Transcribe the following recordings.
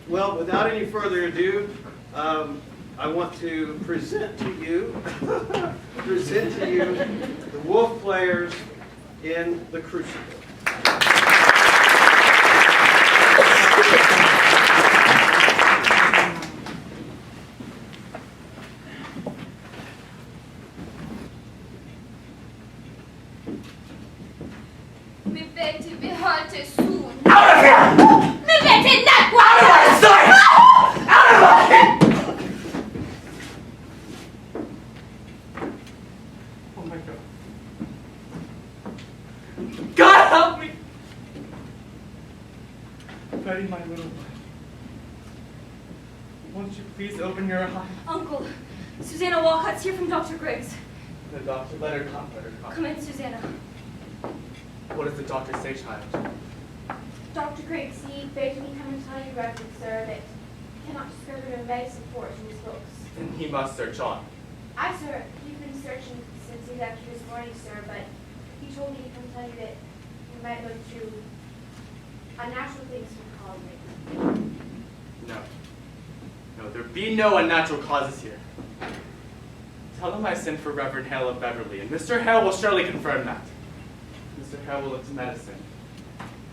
Well, without any further ado, I want to present to you, the wolf players in the Crucible. Vi vet vi hörte soon. Out of here! Vi vet inte Out of my sight! Out of my... Oh my God. God help me! Betty, my little one. Won't you please open your eyes? Uncle, Susanna Walcott's here from Dr. Griggs. The doctor, let her come. Come in, Susanna. What does the doctor say, child? Dr. Griggs, he begged me come and tell you, Reverend Sir, that he cannot discover no medicine for it in his books. Then he must search on. I, sir, he's been searching since he left here this morning, sir, but he told me to come tell you that you might look through unnatural things from college. No, there be no unnatural causes here. Tell them I sent for Reverend Hale of Beverly, and Mr. Hale will surely confirm that. Mr. Hale will look to medicine,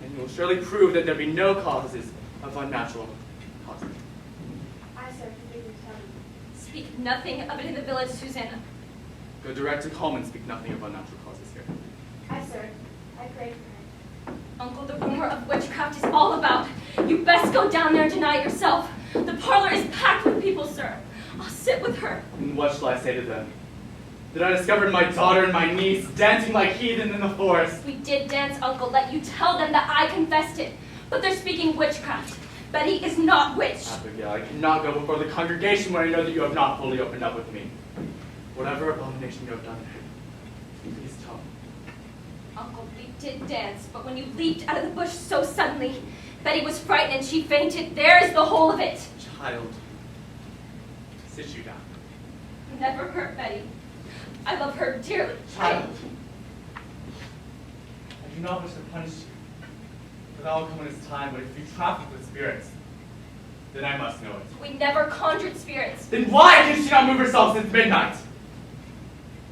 and he will surely prove that there be no causes of unnatural causes. I, sir, forbid me to tell you. Speak nothing of it in the village, Susanna. Go direct to Coleman, speak nothing of unnatural causes here. I, sir, I pray for him. Uncle, the rumor of witchcraft is all about. You best go down there and deny it yourself. The parlor is packed with people, sir. I'll sit with her. And what shall I say to them? That I discovered my daughter and my niece dancing like heathen in the forest. We did dance, Uncle. Let you tell them that I confessed it. But they're speaking witchcraft. Betty is not witch. Abigail, I cannot go before the congregation when I know that you have not fully opened up with me. Whatever abomination you have done, please tell me. Uncle, we did dance, but when you leaped out of the bush so suddenly, Betty was frightened and she fainted. There's the whole of it. Child, sit you down. Never hurt Betty. I love her dearly. Child, I do not wish to punish you, for that will come in its time, but if you traffic with spirits, then I must know it. We never conjured spirits. Then why did she not move herself since midnight?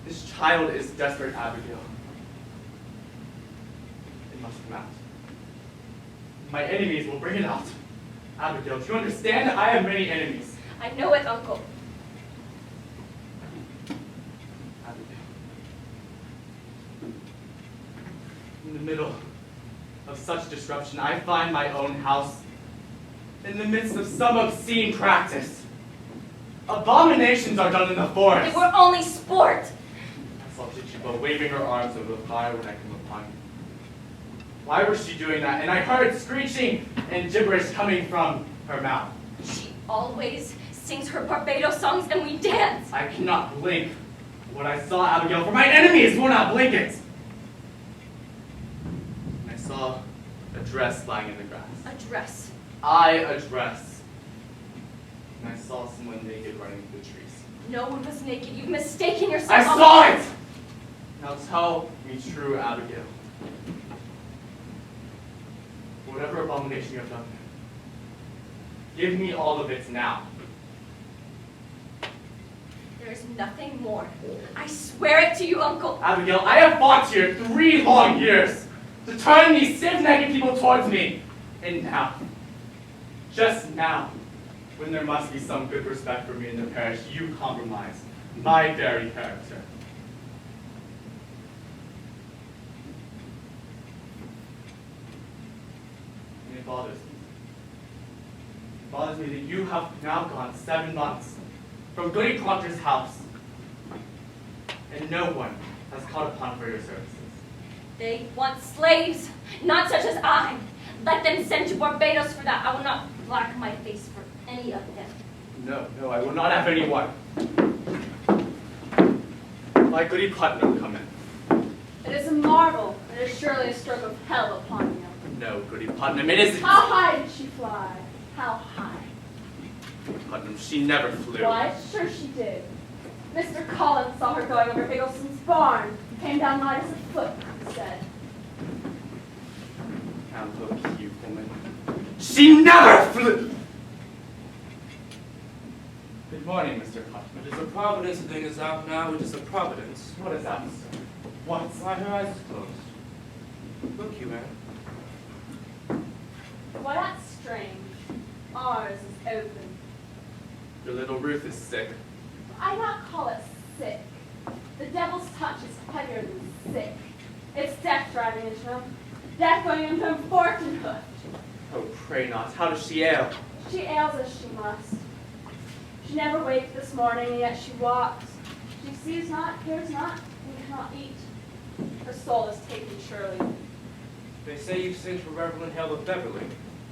This child is desperate, Abigail. It must come out. My enemies will bring it out. Abigail, do you understand? I have many enemies. I know it, Uncle. Abigail. In the middle of such disruption, I find my own house in the midst of some obscene practice. Abominations are done in the forest. They were only sport. I saw Chichibo waving her arms over the fire when I came upon you. Why was she doing that? And I heard screeching and gibberish coming from her mouth. She always sings her Barbados songs and we dance. I cannot blink what I saw, Abigail, for my enemies will not blink it. And I saw a dress lying in the grass. A dress. A dress. And I saw someone naked running through the trees. No one was naked. You've mistaken yourself. I saw it! Now tell me true, Abigail. Whatever abomination you have done, give me all of it now. There is nothing more. I swear it to you, Uncle. Abigail, I have fought here 3 long years to turn these stiff-necked people towards me. And now, just now, when there must be some good respect for me in the parish, you compromise my very character. And it bothers me. It bothers me that you have now gone 7 months from Goody Proctor's house, and no one has called upon for your services. They want slaves, not such as I. Let them send to Barbados for that. I will not black my face for any of them. No, I will not have anyone. My Goody Putnam come in. It is a marvel. It is surely a stroke of hell upon you. No, Goody Putnam, it isn't. How high did she fly? How high? Putnam, she never flew. Why, sure she did. Mr. Collins saw her going over Higgleson's barn. Came down light as a foot, he said. Now look, you woman. She never flew! Good morning, Mr. Hutman. It is a providence the thing is out now. It is a providence. What is that, sir? What? Why, her eyes is closed. Look, you man. Why, that's strange. Ours is open. Your little Ruth is sick. I not call it sick. The devil's touch is heavier than sick. It's death driving into him. Death going into him forked and hoofed. Oh, pray not. How does she ail? She ails as she must. She never waked this morning, and yet she walks. She sees not, hears not, and cannot eat. Her soul is taken surely. They say you sent for Reverend Hale of Beverly.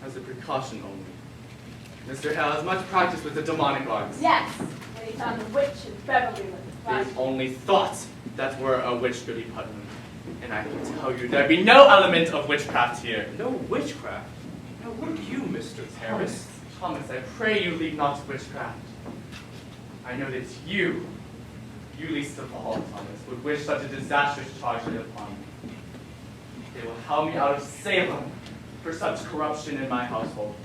As a precaution only. Mr. Hale has much practice with the demonic arts. Yes, and he found a witch in Beverly with They flash. only thought that were a witch could be Putnam. And I can tell you there be no element of witchcraft here. No witchcraft. Now look you, Mr. Harris. Thomas, I pray you leave not witchcraft. I know that you least of all, Thomas, would wish such a disastrous charge laid upon me. They will howl me out of Salem for such corruption in my household.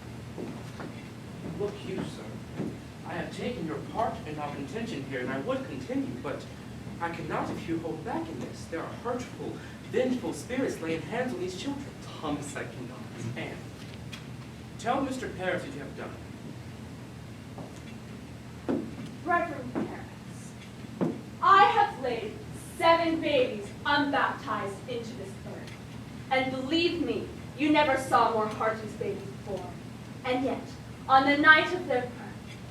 Look you, sir. I have taken your part in our contention here, and I would continue, but I cannot if you hold back in this. There are hurtful, vengeful spirits laying hands on these children. Thomas, I cannot. And tell Mr. Paris what you have done. Reverend parents, I have laid 7 babies unbaptized into this earth. And believe me, you never saw more heartless babies before. And yet, on the night of their birth,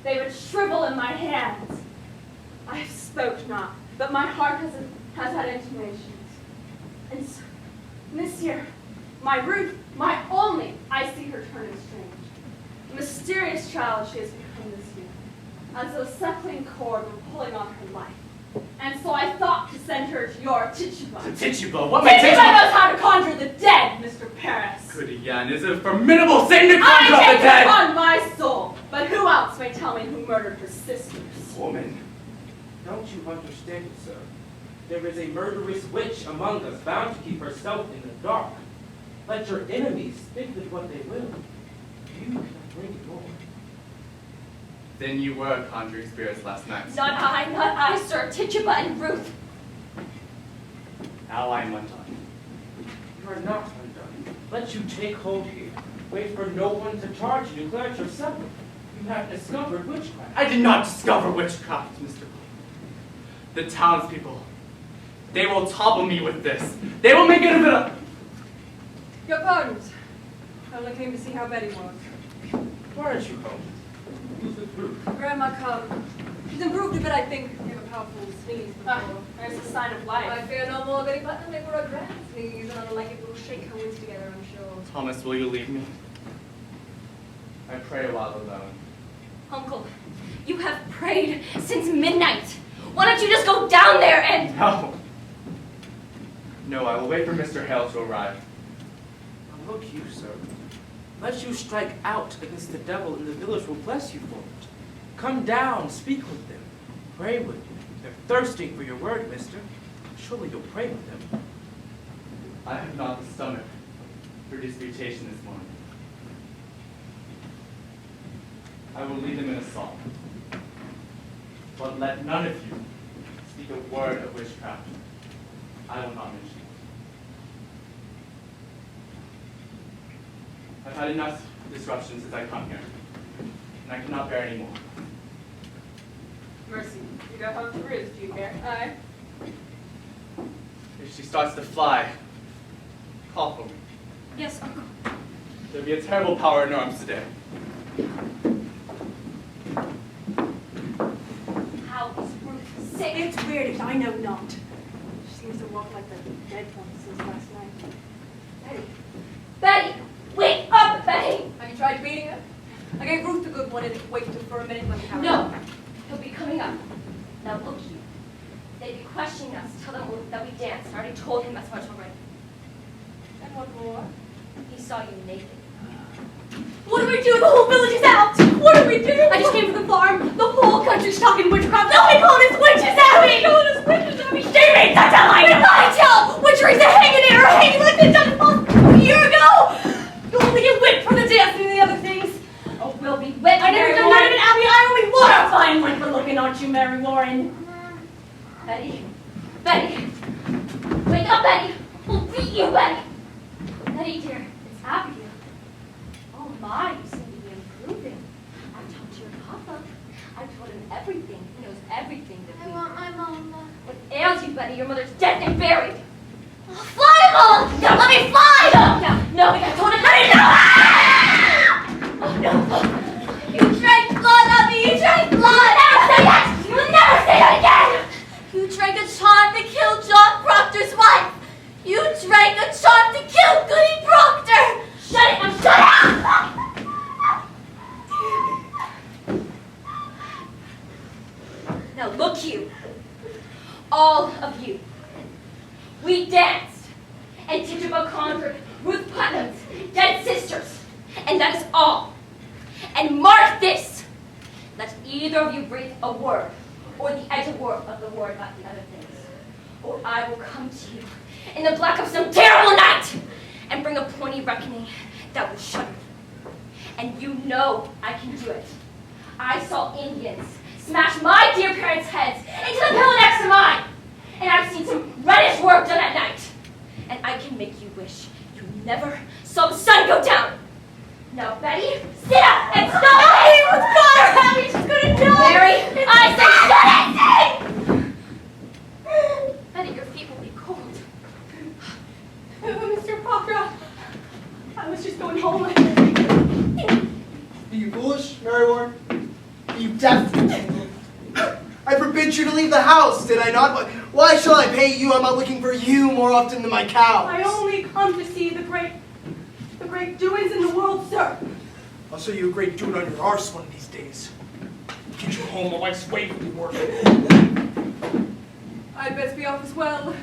they would shrivel in my hands. I have spoke not, but my heart has had intimations. And so, this year, my Ruth, my only, I see her turning strange. A mysterious child she has become this year, as though a suckling cord were pulling on her life. And so I thought to send her to your Tituba. To Tituba? What may Tituba Tituba? knows how to conjure the dead, Mr. Paris. Good again, is it a formidable thing to conjure up I the take it dead? upon my soul, but who else may tell me who murdered her sisters? Woman. Don't you understand it, sir? There is a murderous witch among us, bound to keep herself in the dark. Let your enemies think with what they will. You cannot bring it more. Then you were conjuring spirits last night. Not I, sir. Tituba and Ruth. Now I am undone. You are not undone. Let you take hold here. Wait for no one to charge you. Declare it yourself. You have discovered witchcraft. I did not discover witchcraft, Mr. The townspeople, they will topple me with this. They will make it a bit of... Your pardons. I only came to see how Betty was. Why aren't you home? Who's the group? Grandma come. She's improved a bit, I think. Gave a powerful sneeze Ah, before. there's a sign of I life. fear no more Betty Putnam. They were a grand sneeze, and unlike it will shake her wits together, I'm sure. Thomas, will you leave me? I pray while alone. Uncle, you have prayed since midnight. Why don't you just go down there and... No. No, I will wait for Mr. Hale to arrive. Now look you, sir. Let you strike out against the devil, and the village will bless you for it. Come down, speak with them, pray with them. They're thirsting for your word, mister. Surely you'll pray with them. I have not the stomach for disputation this morning. I will lead them in a song. But let none of you speak a word of witchcraft. I will not mention it. I've had enough disruption since I come here, and I cannot bear any more. Mercy, you go home to Ruth, do you care? Aye. If she starts to fly, call for me. Yes, Uncle. There'll be a terrible power in arms today. How is Ruth sick? It's weird, if I know not. She seems to walk like the dead one since last night. Betty. Betty! Wake up, Betty! Have you tried beating her? I gave Ruth the good one and it waited for a minute like how. No. He'll be coming up. Now look you. They'd be questioning us. Tell them that we danced. I already told him as much already. And what more? He saw you naked. What do we do? The whole village is out! What do we do? I just came from the farm. The whole country's talking witchcraft. Nobody called us witches, Abby! Called us witches, Abby! She made such a lie! If I tell witcheries are hanging in her, hanging like they done a year ago! You'll only get whipped for the dancing and the other things. Oh, we'll be whipped. I never done none of it, Abby! I only want to fine one for looking, aren't you, Mary Warren? Betty. Betty. Wake up, Betty. We'll beat you, Betty. Betty, dear. It's Abigail. Oh, my. You seem to be improving. I've talked to your papa. I've told him everything. He knows everything that we... I want my mama. What ails you, Betty? Your mother's dead and buried. Oh, fly, Mom! No, let me fly! No, I told him let me know! Oh, no. You drank blood on me! You drank blood! Never say that! You will never say that again! You drank a charm to kill John Proctor's wife! You drank a charm to kill Goody Proctor! Shut it! Now shut up! Now look you. All of you. We danced, and Tituba conquered Ruth Putnam's dead sisters, and that is all. And mark this, let either of you breathe a word, or the edge of the word about the other things, or I will come to you in the black of some terrible night, and bring a pointy reckoning that will shudder. And you know I can do it. I saw Indians smash my dear parents' heads into the pillow next to mine. And I've seen some reddish work done at night. And I can make you wish you never saw the sun go down. Now, Betty, sit up and stop. Hey, what's got her, Abby? She's gonna die. Mary, I said shut it! Betty, your feet will be cold. Mr. Proctor, I was just going home. Are you foolish, Mary Warren? Are you deaf? I forbid you to leave the house, did I not? Why shall I pay you? I'm not looking for you more often than my cows. I only come to see the great doings in the world, sir. I'll show you a great dude on your arse one of these days. Get you home, my wife's waiting for you work. I'd best be off as well.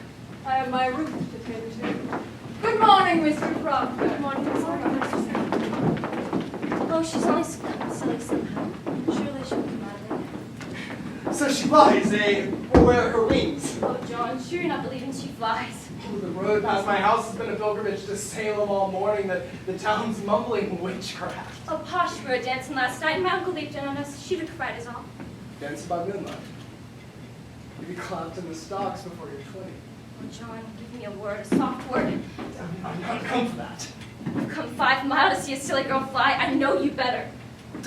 I have my roof to tend to. Good morning, Mr. Proctor. Good morning, Miss Proctor. Oh, she's only silly somehow. Surely she'll come out of it. So she flies, eh? Where are her wings? Oh, John, sure you're not believing she flies. The road past my house has been a pilgrimage to Salem all morning. The town's mumbling witchcraft. Oh, Posh, we were dancing last night, and my uncle leaped in on us. She took fright is all. Dance by moonlight. You be clapped in the stocks before you're 20. Oh, John, give me a word, a soft word. I'm not come for that. You've come 5 miles to see a silly girl fly. I know you better.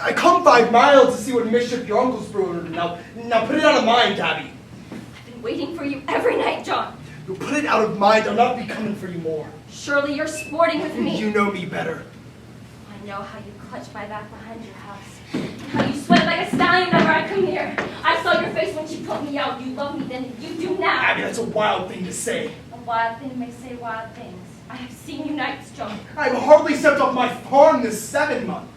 I come 5 miles to see what mischief your uncle's brewing. Now put it out of mind, Abby. I've been waiting for you every night, John. You put it out of mind. I'll not be coming for you more. Surely you're sporting with me. You know me better. I know how you clutch my back behind your house. And how you sweat like a stallion whenever I come near. I saw your face when she put me out. You love me then, and you do now. Abby, that's a wild thing to say. A wild thing may say wild things. I have seen you nights, John. I've hardly stepped off my farm this 7 month.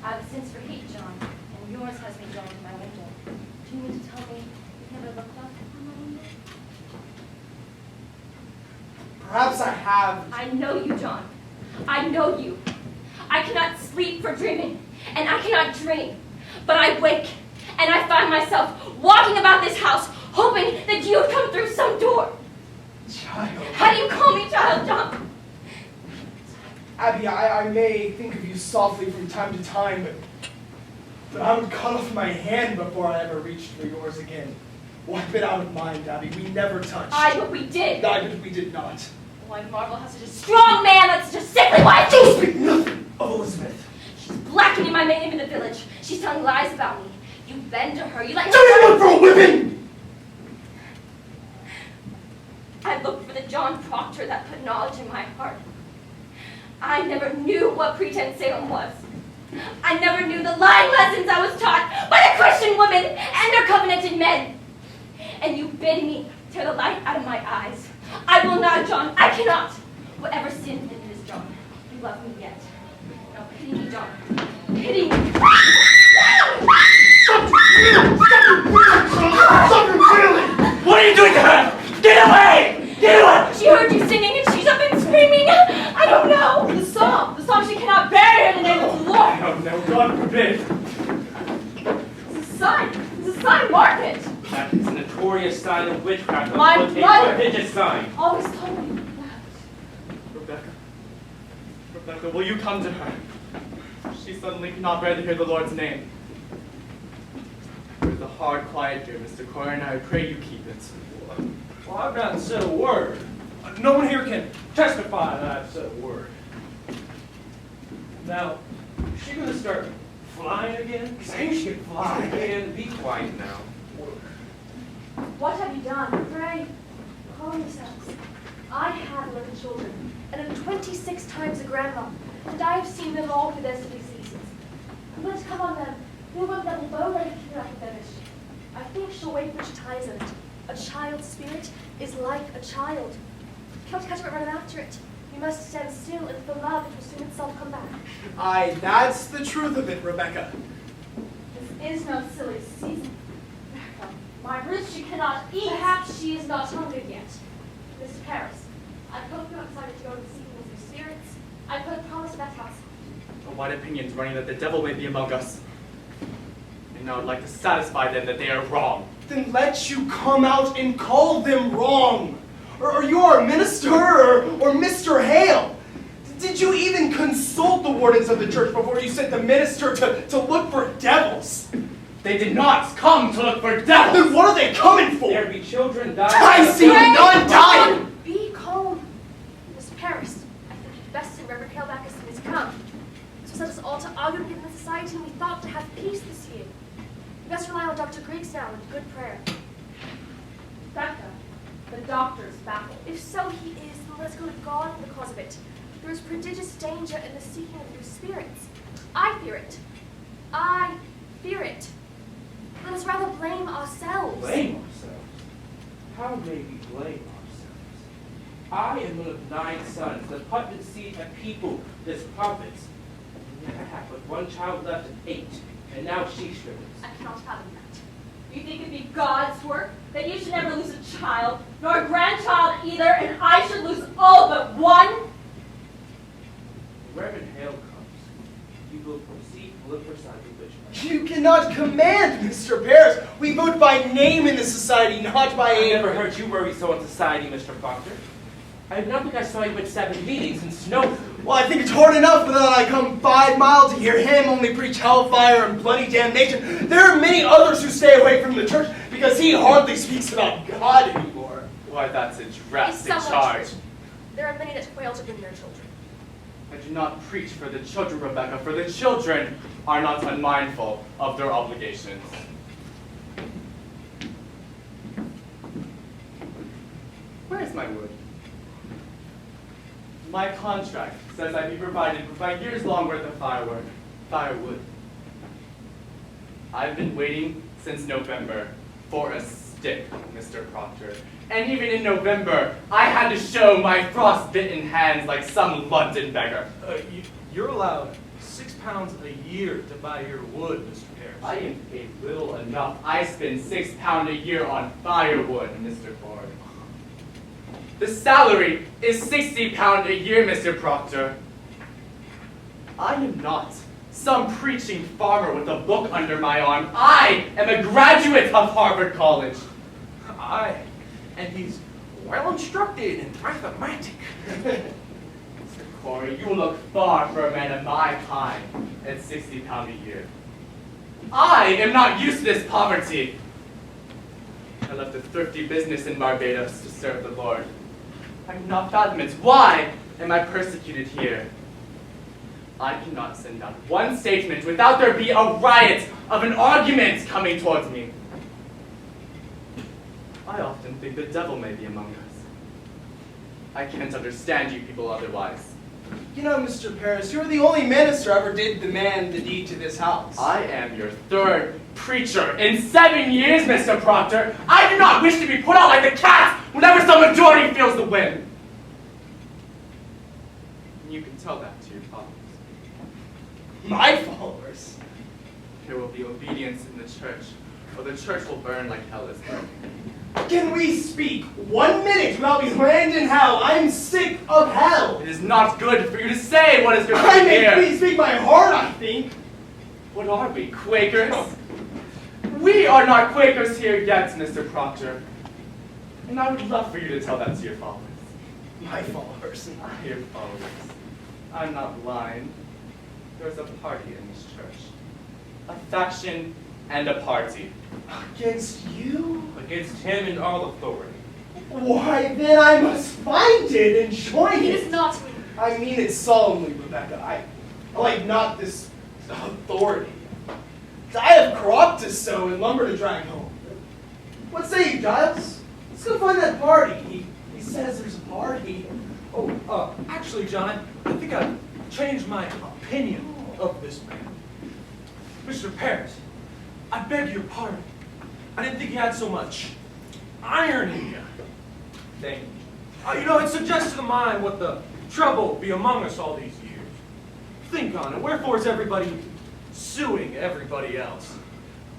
I have a sense for heat, John, and yours has me drawn to my window. Do you mean to tell me you've never looked up from my window? Perhaps I have. I know you, John. I know you. I cannot sleep for dreaming, and I cannot dream. But I wake, and I find myself walking about this house, hoping that you would come through some door. Child. How do you call me child, John? Abby, I may think of you softly from time to time, but I would cut off my hand before I ever reached for yours again. Wipe it out of mind, Abby. We never touched. But we did. But we did not. Oh, I marvel how such a strong man that's such a sickly wife. Don't speak nothing of Elizabeth. She's blackening my name in the village. She's telling lies about me. You bend to her. You let Do you look for a whipping? I looked for the John Proctor that put knowledge in my heart. I never knew what pretense Salem was. I never knew the lying lessons I was taught by the Christian women and their covenanted men. And you bid me tear the light out of my eyes. I will not, John. I cannot. Whatever sin it is, John, you love me yet. Now pity me, John. Pity me. Stop reeling! What are you doing to her? Get away! Get away! She heard you singing and she's up and screaming. I don't know. The song she cannot bear in the name of the Lord. No, no, God forbid. It's a sign, mark it. That is a notorious sign of witchcraft. My Don't take mother- a religious sign. Always told me that. Rebecca, will you come to her? She suddenly cannot bear to hear the Lord's name. Where is the hard quiet, dear Mr. Coroner, and I pray you keep it. Well, I've not said a word. No one here can testify that I've said a word. Now, is she going to start flying again? Saying she can fly. And be quiet now. What have you done? Pray, calm yourselves. I have 11 children, and am 26 times a grandma, and I have seen them all through their silly seasons. I'm going to come on them. They won't let a bow-legged kidnap with their mission. I think she'll wait for ties in it. A child's spirit is like a child. You can't catch it but run after it. You must stand still, and for love, it will soon itself come back. Aye, that's the truth of it, Rebecca. This is no silly season. My roots she cannot eat. Perhaps she is not hungry yet. Mr. Paris, I hope you're not excited to go to the seeking of your spirits. I put a promise of that house. A wide opinions running that the devil may be among us. And I would like to satisfy them that they are wrong. Then let you come out and call them wrong. Or you are a minister or Mr. Hale. Did you even consult the wardens of the church before you sent the minister to look for devils? They did not come to look for devils! Then what are they coming for? There be children dying. I see none dying! Be calm. Mr. Paris, I think it's best to send Reverend Hale back as soon as he comes. This will set us all to argue and get in the society, and we thought to have peace this year. We best rely on Dr. Griggs now and good prayer. Becca, the doctor's baffled. If so he is, then let us go to God for the cause of it. There is prodigious danger in the seeking of your spirits. I fear it. I fear it. Let us rather blame ourselves. Blame ourselves? How may we blame ourselves? I am one of 9 sons, the Putnam seed of people, this province. And yet I have but 1 child left of 8, and now she shrivels. I cannot fathom that. You think it'd be God's work that you should never lose a child, nor a grandchild either, and I should lose all but one? When Reverend Hale comes, you will proceed to look for signs of witchcraft. You cannot command, Mr. Paris. We vote by name in the society, not by I age. never heard you worry so in society, Mr. Proctor. I do not think I saw you at 7 meetings in Snowfield. Well, I think it's hard enough that I come 5 miles to hear him only preach hellfire and bloody damnation. There are many others who stay away from the church because he hardly speaks about God anymore. Why, that's a It's drastic somewhat charge. true. There are many that quail to bring their children. I do not preach for the children, Rebecca, for the children are not unmindful of their obligations. Where is my wood? My contract says I be provided with my years-long worth of firewood. I've been waiting since November for a stick, Mr. Proctor. And even in November, I had to show my frost-bitten hands like some London beggar. You're allowed 6 pounds a year to buy your wood, Mr. Harris. I am paid little enough. I spend £6 a year on firewood, Mr. Ford. The salary is £60 a year, Mr. Proctor. I am not some preaching farmer with a book under my arm. I am a graduate of Harvard College. Aye, and he's well instructed in arithmetic. Mr. Corey, you look far for a man of my kind at £60 a year. I am not used to this poverty. I left a thrifty business in Barbados to serve the Lord. I cannot fathom it. Why am I persecuted here? I cannot send out one statement without there be a riot of an argument coming towards me. I often think the devil may be among us. I can't understand you people otherwise. You know, Mr. Paris, you're the only minister ever did the man the deed to this house. I am your 3rd preacher in 7 years, Mr. Proctor. I do not wish to be put out like the cat whenever some majority feels the wind. And you can tell that to your followers. My followers. There will be obedience in the church, or the church will burn like hell is burning. Can we speak 1 minute without we land in hell? I'm sick of hell. It is not good for you to say what is good for I you may here. speak my heart, I think. What are we, Quakers? We are not Quakers here yet, Mr. Proctor. And I would love for you to tell that to your followers. My followers. Your followers. I'm not blind. There's a party in this church. A faction and a party. Against you? Against him in all authority. Why, then I must find it and join He it. does not. I mean it solemnly, Rebecca. I like not this authority. I have crop to sow and lumber to drag home. What say you, Giles? Let's go find that party. He says there's a party. Oh, actually, John, I think I've changed my opinion of this man. Mr. Paris, I beg your pardon. I didn't think you had so much iron in you. Thank you. It suggests to the mind what the trouble be among us all these years. Think on it. Wherefore is everybody suing everybody else?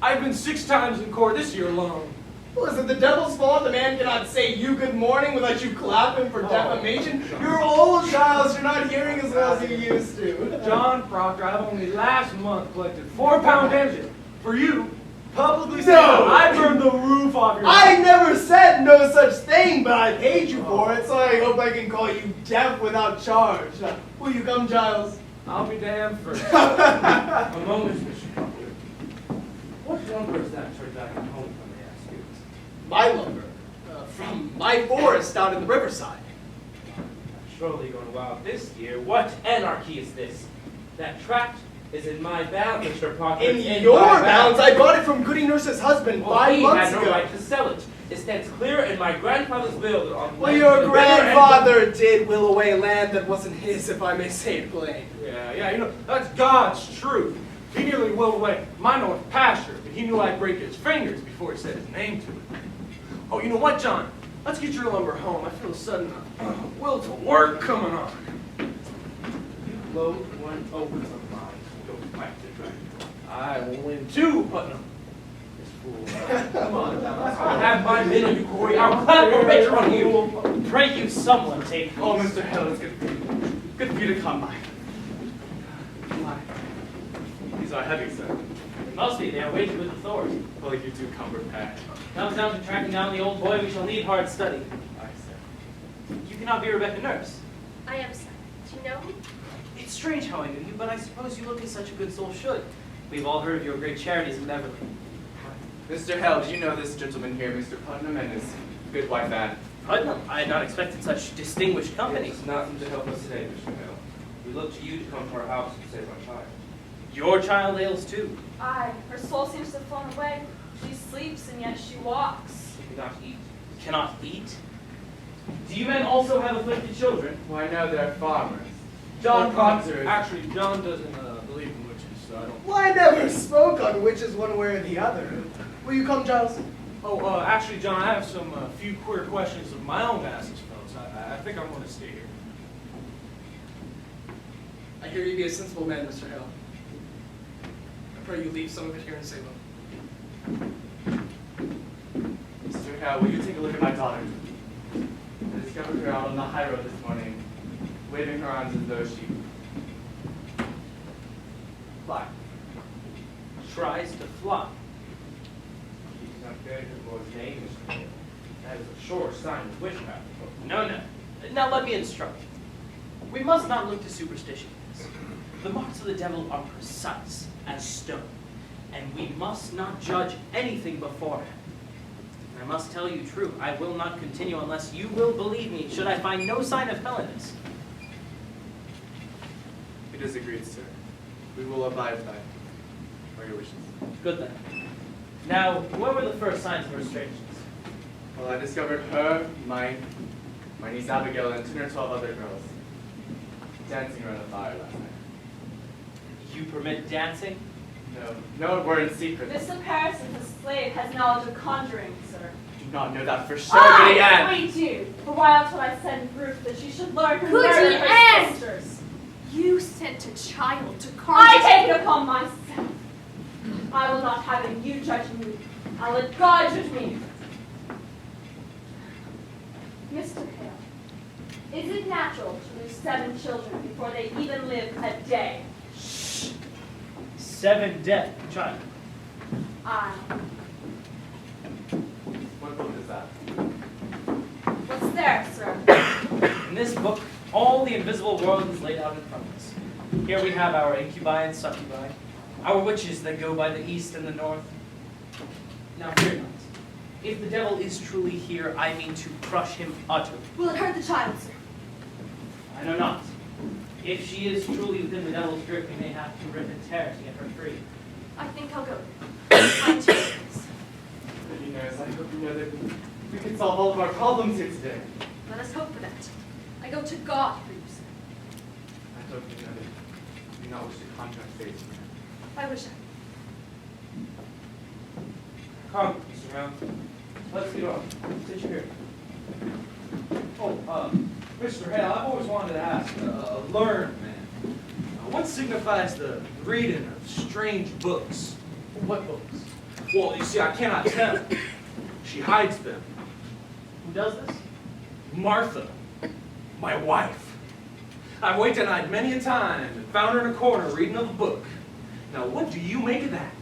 I've been 6 times in court this year alone. Well, is it the devil's fault the man cannot say you good morning without you clap him for defamation? You're old, Giles. You're not hearing as well as you used to. John Proctor, I've only last month collected 4-pound damages for you publicly saying No. I burned the roof off your I never said no such thing, but I paid you for it, so I hope I can call you deaf without charge. Will you come, Giles? I'll be damned first. A moment, Mr. Proctor. What lumber is that turned back at home, if I may ask you? My lumber. From my forest out in the riverside. Surely going wild this year. What anarchy is this? That tract is in my bounds, Mr. Proctor. In It's your my bounds? I bought it from Goody Nurse's husband Well, 5 he months had no ago. right to sell it. It stands clear in my grandfather's will that on Well, land your to the river and- grandfather did will away land that wasn't his, if I may say it plain. Yeah, that's God's truth. He nearly willed away my north pasture, but he knew I'd break his fingers before he said his name to it. Oh, you know what, John? Let's get your lumber home. I feel a sudden will to work coming on. You load one over of mine. Go back to drag. I will win 2, Putnam. This fool. Come on, I'll have my minute, you Corey. I'll clap a picture on you. Pray you someone take these. Oh, Mr. Hill, it's good for you to come by. Why? These are heavy, sir. It must be, they are weighted with authority. Well, you do come prepared. Comes down to tracking down the old boy, we shall need hard study. Aye, sir. You cannot be Rebecca Nurse. I am sad. Do you know me? It's strange how I knew you, but I suppose you look as such a good soul should. We've all heard of your great charities in Beverly. Mr. Hill, do you know this gentleman here, Mr. Putnam, and his good wife, Anne? Putnam, I had not expected such distinguished company. It's nothing to help us today, Mr. Hill. We look to you to come to our house and save our child. Your child ails too. Aye, her soul seems to have flown away. She sleeps and yet she walks. She cannot eat. Cannot eat? Do you men also have afflicted children? Why, no, they're farmers. John Proctor is... Actually, John doesn't believe in witches, so I don't. Well, I never spoke on whiches one way or the other. Will you come, Giles? Oh, actually, John, I have some few queer questions of my own to ask these fellows. I think I'm going to stay here. I hear you be a sensible man, Mr. Hill. I pray you leave some of it here in Salem. Mr. Hill, will you take a look at my daughter? I discovered her out on the high road this morning, waving her arms as though she... fly. Tries to fly. She is not bearing her boy's name, Mr. Hill. That is a sure sign of witchcraft. No, no. Now let me instruct you. We must not look to superstition in this. The marks of the devil are precise as stone, and we must not judge anything beforehand. And I must tell you true, I will not continue unless you will believe me, should I find no sign of hell in this. It is agreed, sir. We will abide by your wishes. Good then. Now, what were the first signs of her strangeness? Well, I discovered her, my niece Abigail, and 10 or 12 other girls dancing around a fire last night. You permit dancing? No, we're in secret. Mr. Paris is a slave, has knowledge of conjuring, sir. I do not know that for sure, Goody Ann. We do. For why else would I send Ruth that she should learn to Goody murder her Ann! sisters? You sent a child to I conjure. take it upon myself. I will not have it you judging me. I'll let God judge me. Mr. Hale, is it natural to lose 7 children before they even live a day? 7 dead, child. Aye. What book is that? What's there, sir? In this book, all the invisible world is laid out in front of us. Here we have our incubi and succubi, our witches that go by the east and the north. Now fear not. If the devil is truly here, I mean to crush him utterly. Will it hurt the child, sir? I know not. If she is truly within the devil's grip, we may have to rip and tear to get her free. I think I'll go. I'm too nervous. You know, I hope you know that we can solve all of our problems here today. Let us hope for that. I go to God for you, sir. I hope you know that you do not wish to contract fate. I wish I. Come, Mr. Hale. Let's get on. Sit you here. Oh, Mr. Hale, I've always wanted to ask, a learned man, what signifies the reading of strange books? What books? Well, you see, I cannot tell. She hides them. Who does this? Martha, my wife. I've waited night many a time and found her in a corner reading of a book. Now, what do you make of that?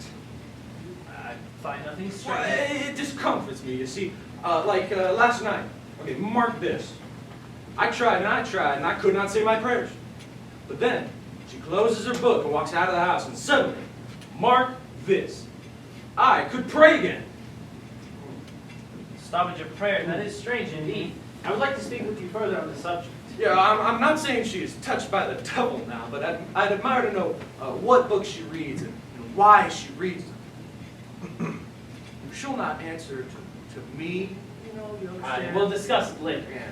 I find nothing Well, strange. it just comforts me, you see. Like last night. Okay, mark this. I tried and I could not say my prayers. But then, she closes her book and walks out of the house, and suddenly, mark this. I could pray again. Stop at your prayer. That is strange indeed. I would like to speak with you further on the subject. Yeah, I'm not saying she is touched by the devil now, but I'd admire to know what books she reads and why she reads them. She'll not answer to me, you understand? We'll discuss it later. Yeah.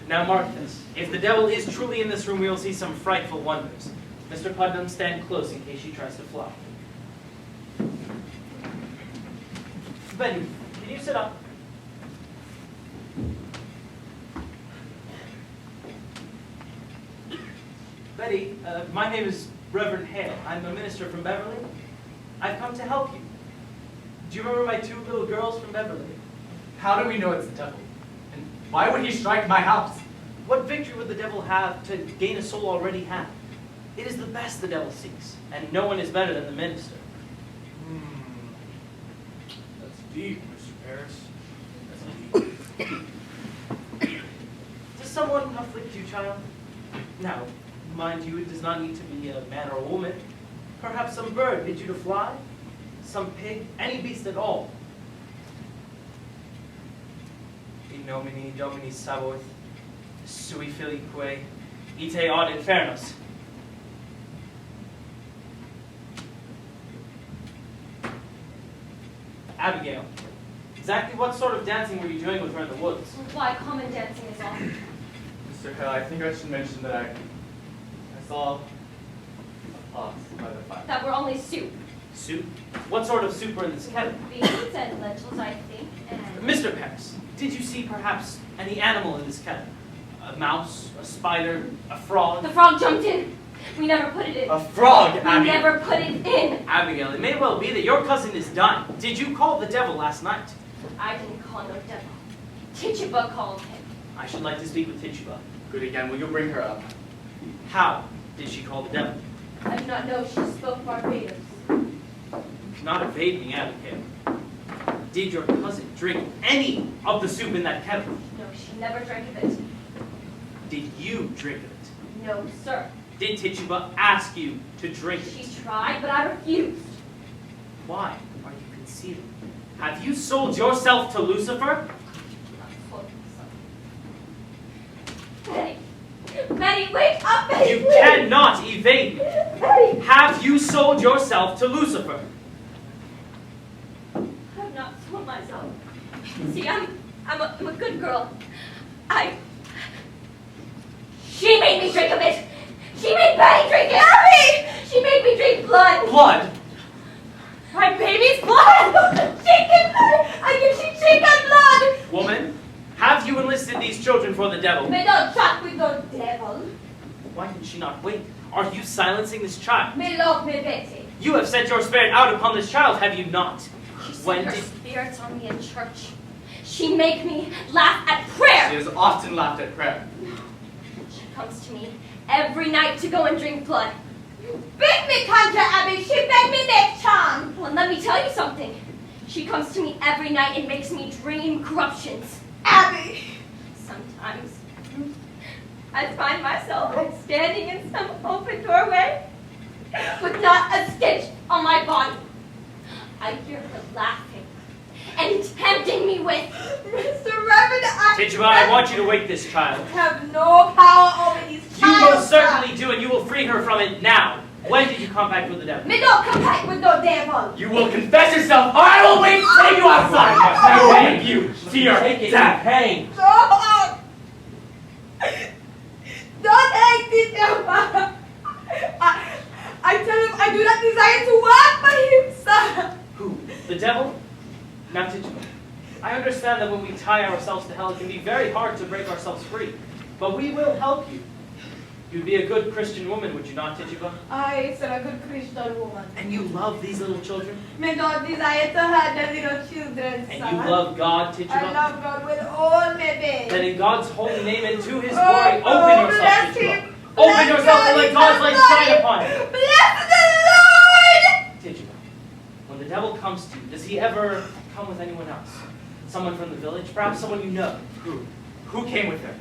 Now mark this. If the devil is truly in this room, we will see some frightful wonders. Mr. Putnam, stand close in case she tries to fly. Betty, can you sit up? Betty, my name is Reverend Hale. I'm a minister from Beverly. I've come to help you. Do you remember my 2 little girls from Beverly? How do we know it's the devil? And why would he strike my house? What victory would the devil have to gain a soul already had? It is the best the devil seeks, and no one is better than the minister. That's deep, Mr. Harris. Does someone afflict you, child? Now, mind you, it does not need to be a man or a woman. Perhaps some bird bid you to fly? Some pig? Any beast at all? In nomine Domini Sabaoth, sui filique, ite ad infernos. Abigail, exactly what sort of dancing were you doing with her in the woods? Why, common dancing is all. Mr. Hale, I think I should mention that I saw a pot by the fire. That were only soup. Soup? What sort of soup were in this kettle? Beans and lentils, I think, and... Mr. Paris, did you see perhaps any animal in this kettle? A mouse, a spider, a frog? The frog jumped in. We never put it in. A frog, We Abigail. never put it in. Abigail, it may well be that your cousin is dying. Did you call the devil last night? I didn't call no devil. Tituba called him. I should like to speak with Tituba. Good again. Will you bring her up? How did she call the devil? I do not know. She spoke Barbados. You cannot evade me, Abigail. Did your cousin drink any of the soup in that kettle? No, she never drank of it. Did you drink of it? No, sir. Did Tituba ask you to drink She it? tried, but I refused. Why are you concealing? Have you sold yourself to Lucifer? Betty! Betty, wake up, Betty! You please. cannot evade me. Betty! Have you sold yourself to Lucifer? I have not sold myself. See, I'm a good girl. She made me drink of it! She made Betty drink it! Abby! She made me drink blood! Blood? My baby's blood! Chicken blood! She chicken blood! Woman, have you enlisted these children for the devil? Me don't chat with no devil. Why did she not wait? Are you silencing this child? Me love me Betty. You have sent your spirit out upon this child, have you not? She When sent her did... spirits on me in church. She make me laugh at prayer. She has often laughed at prayer. She comes to me every night to go and drink blood. Beg me, Contra Abby. She beg me make charm. Well, let me tell you something. She comes to me every night and makes me dream corruptions. Abby. Sometimes I find myself standing in some open doorway, with not a stitch on my body. I hear her laughing and tempting me with, Mr. Reverend, Tituba, I want you to wake this child. have no power over these You most certainly do, and you will free her from it now. When did you compact with the devil? Me don't compact with no devil. You will confess yourself, or I will wait till you outside. I beg you to your death. Hang. Don't! Don't hate me, Tituba. I tell him I do not desire to walk by him, sir. Who? The devil? Now, Tituba, I understand that when we tie ourselves to hell, it can be very hard to break ourselves free. But we will help you. You'd be a good Christian woman, would you not, Tituba? I am a good Christian woman. And you love these little children? Me don't desire to hurt the little children, sir. And you love God, Tituba? I love God with all my being. Then in God's holy name and to his Oh, glory, oh, open yourself, bless Tituba. him. Open Bless yourself God, and let he's God's light alive. shine upon you. Bless the Lord! Tituba, when the devil comes to you, does he ever come with anyone else? Someone from the village? Perhaps someone you know? Who? Who came with him?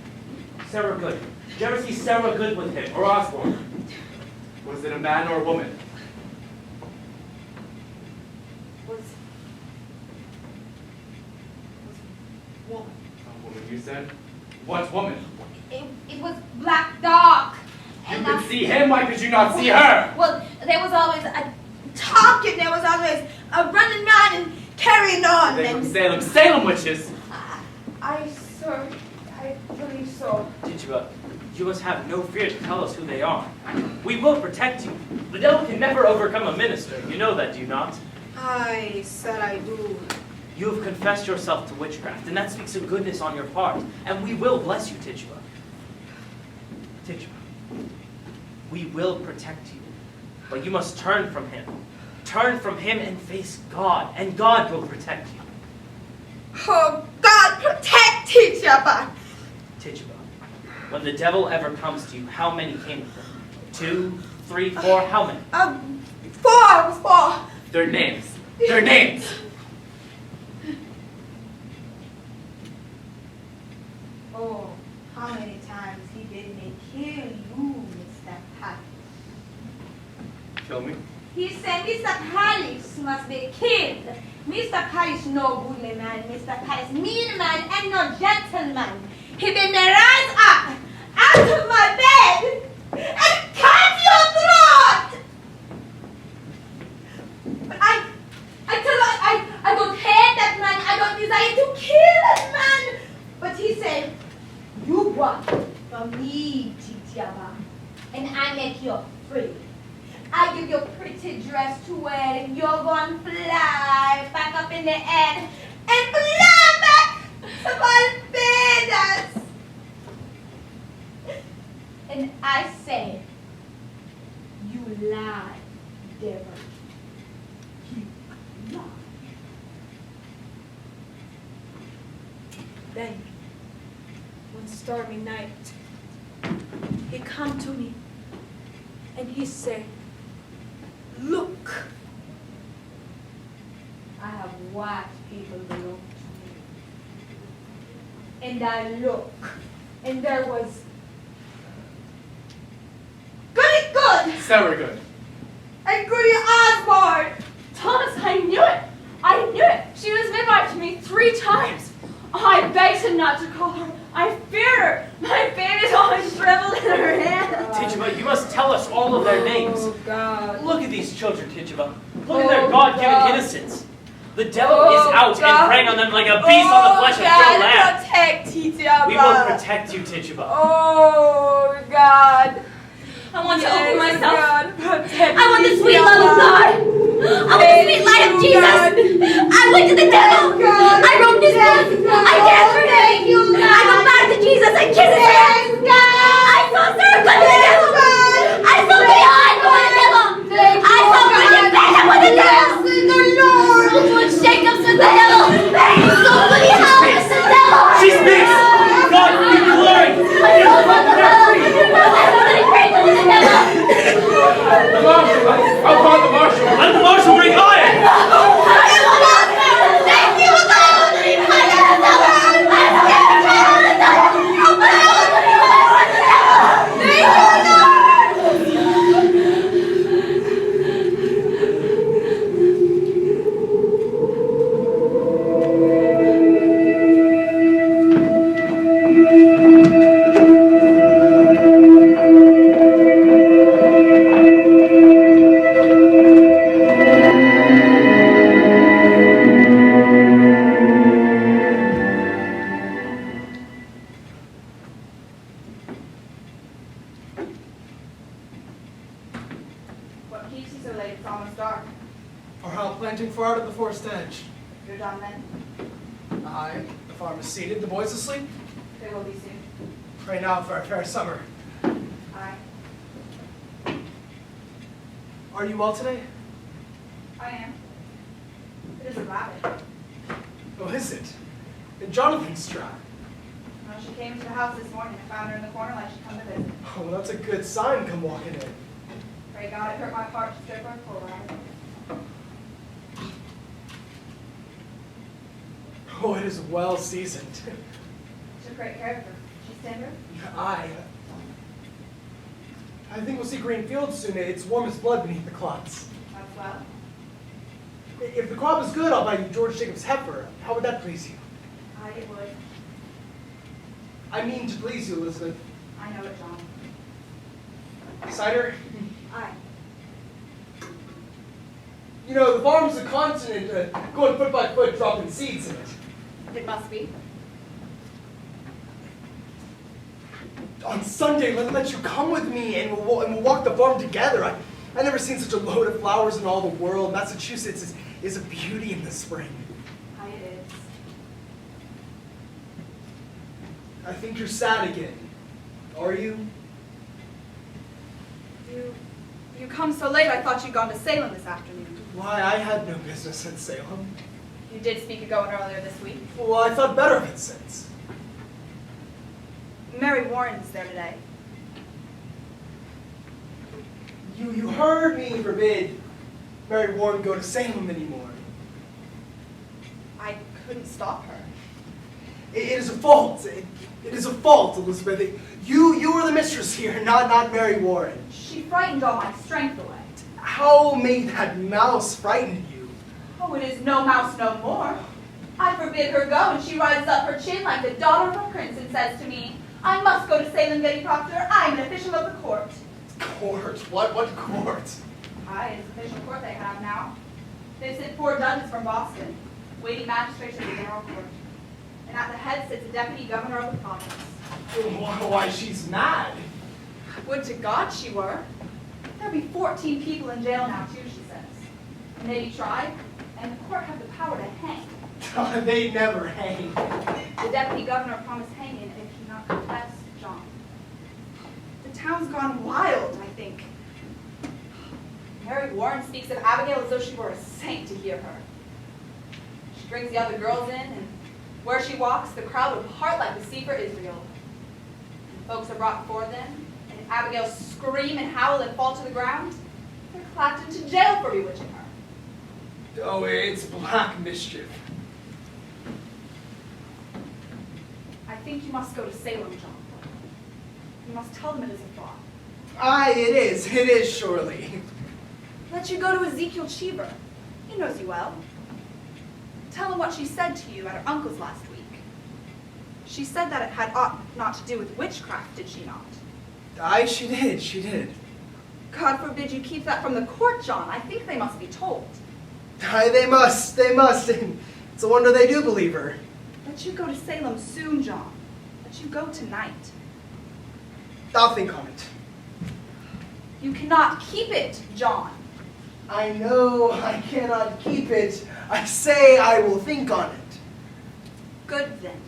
Sarah Good. Did you ever see Sarah Good with him? Or Osborne? Was it a man or a woman? was woman. A woman, you said? What woman? It was black dog. You And could I- see him, why could you not see her? Well, there was always a Talking, there was always a running around and carrying on. They from And Salem. Salem witches! sir, I believe so. Tituba, you must have no fear to tell us who they are. We will protect you. The devil can never overcome a minister. You know that, do you not? I said I do. You have confessed yourself to witchcraft, and that speaks of goodness on your part. And we will bless you, Tituba. Tituba, we will protect you. But you must turn from him. Turn from him and face God, and God will protect you. Oh, God protect Tituba. Tituba, when the devil ever comes to you, how many came with him? 2, 3, 4, how many? 4. Their names. Their names! Oh, how many times he didn't kill you, Mr. Pat? Kill me? He said Mr. Palace must be killed. Mr. Palace no goodly man. Mr. Palace mean man and no gentleman. He been rise up out of my bed and cut your throat. But I tell you, I don't hate that man. I don't desire to kill that man. But he said, you want from me, Titiaba, and I make you free. I give you a pretty dress to wear, and you're going to fly back up in the air and fly back to Barbados. And I say, you lie, devil. You lie. Then, one stormy night, he come to me and he said, look, I have watched people belong to me. And I look, and there was Goody Good Sarah Good. and Goody Osborne. Thomas, I knew it. I knew it. She was midwife to me 3 times. I begged him not to call her. I feared her. My baby's always shriveled in her hand. Tituba, you must tell us all of their names. Oh, God. Look at these children, Tituba. Look at their Oh, God-given God. innocence. The devil Oh, is out God. and preying on them like a beast on the flesh of God, pure lamb. protect Titiaba. We will protect you, Tituba. Oh, God. I want to Yes, open myself. God, protect I want the sweet love of God. I want the sweet light of Jesus. I went to the devil. I wrote this book. I danced for him. I go back to Jesus and kiss his hands. I saw Sarah Good with the devil. I saw Leon with the devil. I saw Bridget Bishop with the devil. Would Jacobs with the devil. I saw Woody Howe with the devil. She speaks! God be glory! I saw Somebody crazy with the devil. The marshal! I'll call the marshal! Let the marshal bring out planting far out at the forest edge. You're done then? Aye, the farm is seated, the boys asleep. They will be soon. Pray now for a fair summer. Aye. Are you well today? I am. It is a rabbit. Oh, is it? In Jonathan's trap. Well, she came into the house this morning. I found her in the corner like she'd come to visit. Oh, well, that's a good sign, come walking in. Pray God it hurt my heart to strip her a full rabbit. Oh, it is well seasoned. Took great care of her. She's tender. Aye. I think we'll see green fields soon. It's warm as blood beneath the clods. That's well. If the crop is good, I'll buy you George Jacob's heifer. How would that please you? Aye, it would. I mean to please you, Elizabeth. I know it, John. Cider? Aye. You know, the farm's a continent, going foot by foot, dropping seeds in it. It must be. On Sunday, let you come with me and we'll walk the farm together. I've never seen such a load of flowers in all the world. Massachusetts is a beauty in the spring. Aye, it is. I think you're sad again. Are you? You come so late, I thought you'd gone to Salem this afternoon. Why, I had no business in Salem. You did speak of going earlier this week. Well, I thought better of it since. Mary Warren's there today. You heard me forbid Mary Warren go to Salem anymore. I couldn't stop her. It is a fault. It is a fault, Elizabeth. You are the mistress here, not Mary Warren. She frightened all my strength away. How may that mouse frighten you? Oh, it is no mouse no more. I forbid her go, and she rises up her chin like the daughter of a prince and says to me, I must go to Salem, Betty Proctor. I am an official of the court. Court? What court? Aye, it's official court they have now. They sent 4 judges from Boston, waiting magistrates of the general court. And at the head sits a deputy governor of the province. Why, she's mad. Would to God she were. There'll be 14 people in jail now, too, she says. And they be tried, and the court have the power to hang. They never hang. The deputy governor promised hanging if he not confess, John. The town's gone wild, I think. Mary Warren speaks of Abigail as though she were a saint to hear her. She brings the other girls in, and where she walks, the crowd would part like the sea for Israel. And folks are brought before them, and if Abigail scream and howl and fall to the ground, they're clapped into jail for bewitching her. Oh, it's black mischief. I think you must go to Salem, John. You must tell them it is a fraud. Aye, it is surely. Let you go to Ezekiel Cheever. He knows you well. Tell him what she said to you at her uncle's last week. She said that it had aught not to do with witchcraft, did she not? Aye, she did. God forbid you keep that from the court, John. I think they must be told. Aye, they must. It's a wonder they do believe her. Let you go to Salem soon, John. Let you go tonight. I'll think on it. You cannot keep it, John. I know I cannot keep it. I say I will think on it. Good then.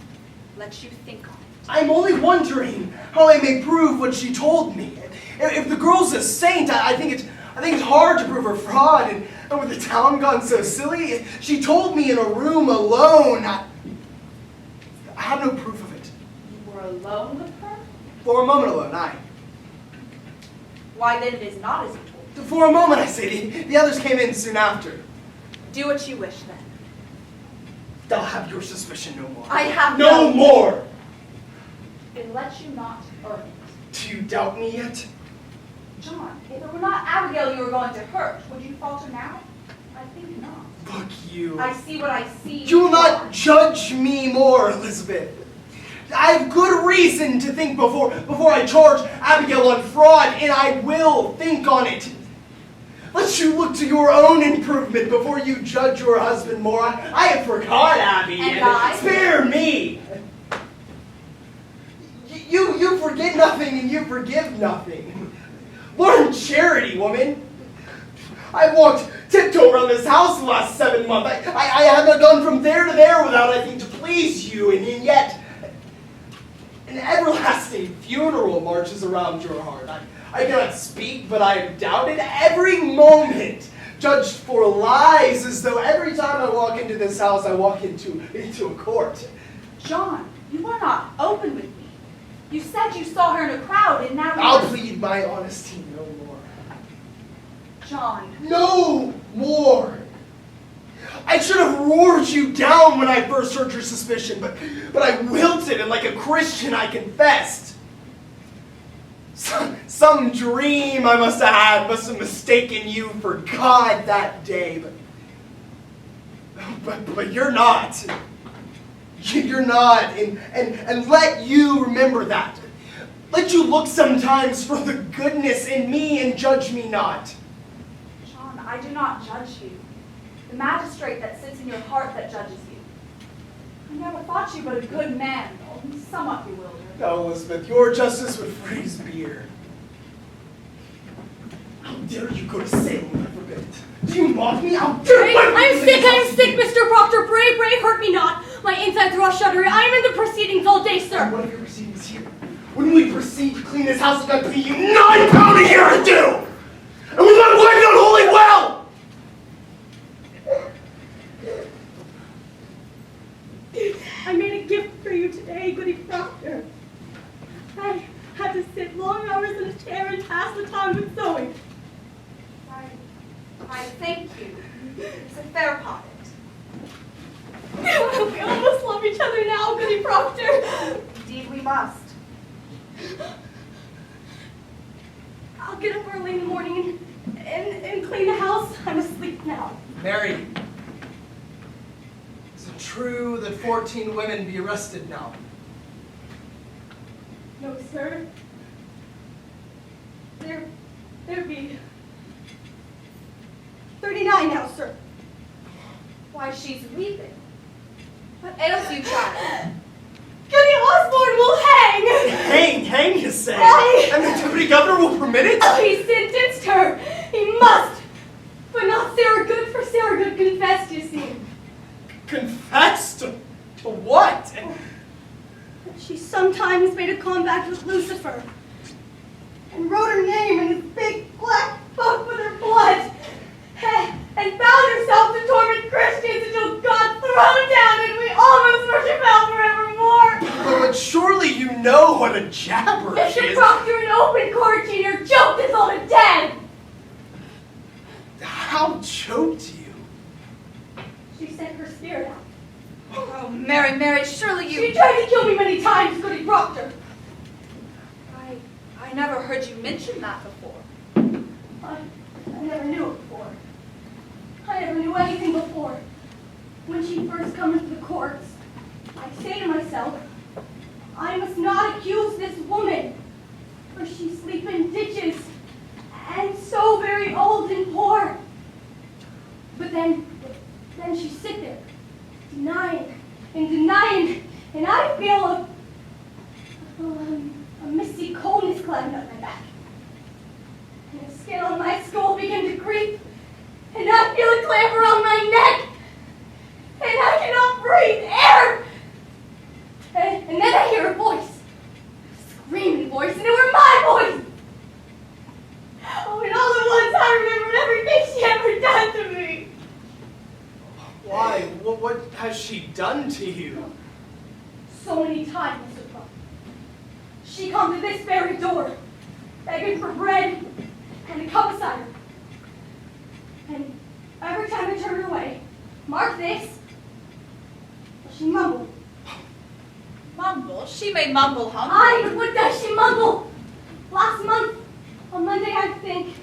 Let you think on it. I'm only wondering how I may prove what she told me. If the girl's a saint, I think it's hard to prove her fraud. And with the town gone so silly, she told me in a room alone. I have no proof of it. You were alone with her? For a moment alone, aye. Why then it is not as you told. For a moment, I say. The others came in soon after. Do what you wish then. They'll have your suspicion no more. I have no more. Then let you not earn it. Do you doubt me yet? John, if it were not Abigail you were going to hurt, would you falter now? I think not. Look, you. I see what I see. You will not judge me more, Elizabeth. I have good reason to think before I charge Abigail on fraud, and I will think on it. Let you look to your own improvement before you judge your husband more. I have forgot, Abby. And I? Spare me. You forget nothing and you forgive nothing. Learn charity, woman. I've walked tiptoe around this house the last 7 months. I haven't gone from there to there without anything to please you, and yet an everlasting funeral marches around your heart. I cannot speak, but I am doubted every moment, judged for lies, as though every time I walk into this house, I walk into a court. John, you are not open with me. You said you saw her in a crowd, and now I'll plead my honesty no more. John. No more! I should have roared you down when I first heard your suspicion, but I wilted, and like a Christian I confessed. Some dream I must have had must have mistaken you for God that day, but you're not. You're not, and let you remember that. Let you look sometimes for the goodness in me and judge me not. John, I do not judge you. The magistrate that sits in your heart that judges you. I never thought you but a good man, only somewhat bewildered. No, Elizabeth, your justice would freeze beer. How dare you go to Salem when I forbid it? Do you mock me? How dare you? I'm sick, Mr. Proctor. Pray, hurt me not. My insides are all shuddery. I am in the proceedings all day, sir. And what of your proceedings here? When we proceed to clean this house, I pay you £9 a year to do! And with my wife not holding well! I made a gift for you today, Goody Proctor. I had to sit long hours in a chair and pass the time with sewing. I thank you. It's a fair product. We almost love each other now, Goody Proctor. Indeed we must. I'll get up early in the morning and clean the house. I'm asleep now. Mary, is it true that 14 women be arrested now? No, sir. There be 39 now, sir. Why, she's weeping. What ails you, child? Goody Osborne will hang! Hang, you say? Aye. And the deputy governor will permit it? Oh, he sentenced her. He must. But not Sarah Good, for Sarah Good confessed, you see. Confessed? To what? She sometimes made a compact with Lucifer and wrote her name in his big black book with her blood and bound herself to torment Christians until God threw her down and we almost worship hell forevermore. But surely you know what a jabber she Mr. is. Proctor in open court, Junior, choked us all to death. How choked you? She sent her spirit out. Oh, Mary, surely you... She tried to kill me many times, Goody Proctor. I never heard you mention that before. I never knew it before. I never knew anything before. When she first comes to the courts, I say to myself, I must not accuse this woman, for she sleeps in ditches, and so very old and poor. But then she sit there, denying, and I feel a misty coldness climbing up my back. And the skin on my skull began to creep, and I feel a clamp around my neck, and I cannot breathe air. And then I hear a voice, a screaming voice, and it were my voice. Oh, and all at once I remembered everything she ever done to me. Why? What has she done to you? So many times, Mr. Proctor. She come to this very door, begging for bread and a cup of cider. And every time I turned her away, mark this, she mumbled. Mumble? She may mumble, huh? Aye, but what does she mumble? Last month, on Monday, I think,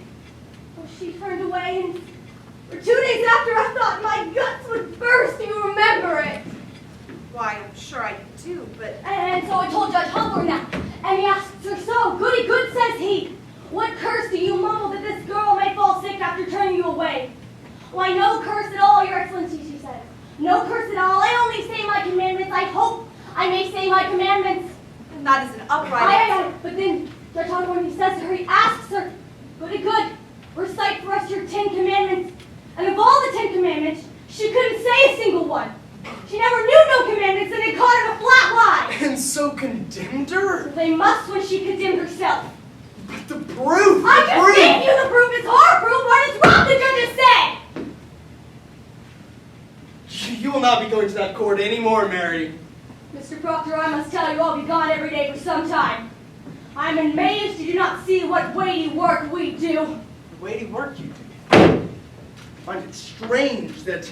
she turned away, and for 2 days after, I thought my guts would burst. Do you remember it? Why, I'm sure I do, but... And so I told Judge Hawthorne that, and he asked her, so, goody good, says he, what curse do you mumble that this girl may fall sick after turning you away? Why, no curse at all, Your Excellency, she says. No curse at all. I only say my commandments. I hope I may say my commandments. And that is an upright Aye. But then Judge Hawthorne, he says to her, he asks her, goody good, recite for us your 10 commandments. And of all the 10 commandments, she couldn't say a single one. She never knew no commandments, and they caught her in a flat lie. And so condemned her? They must when she condemned herself. But the proof! I just gave you the proof. It's her proof. What is wrong the judges say? You will not be going to that court anymore, Mary. Mr. Proctor, I must tell you, I'll be gone every day for some time. I'm amazed you do not see what weighty work we do. The weighty work you do. I find it strange that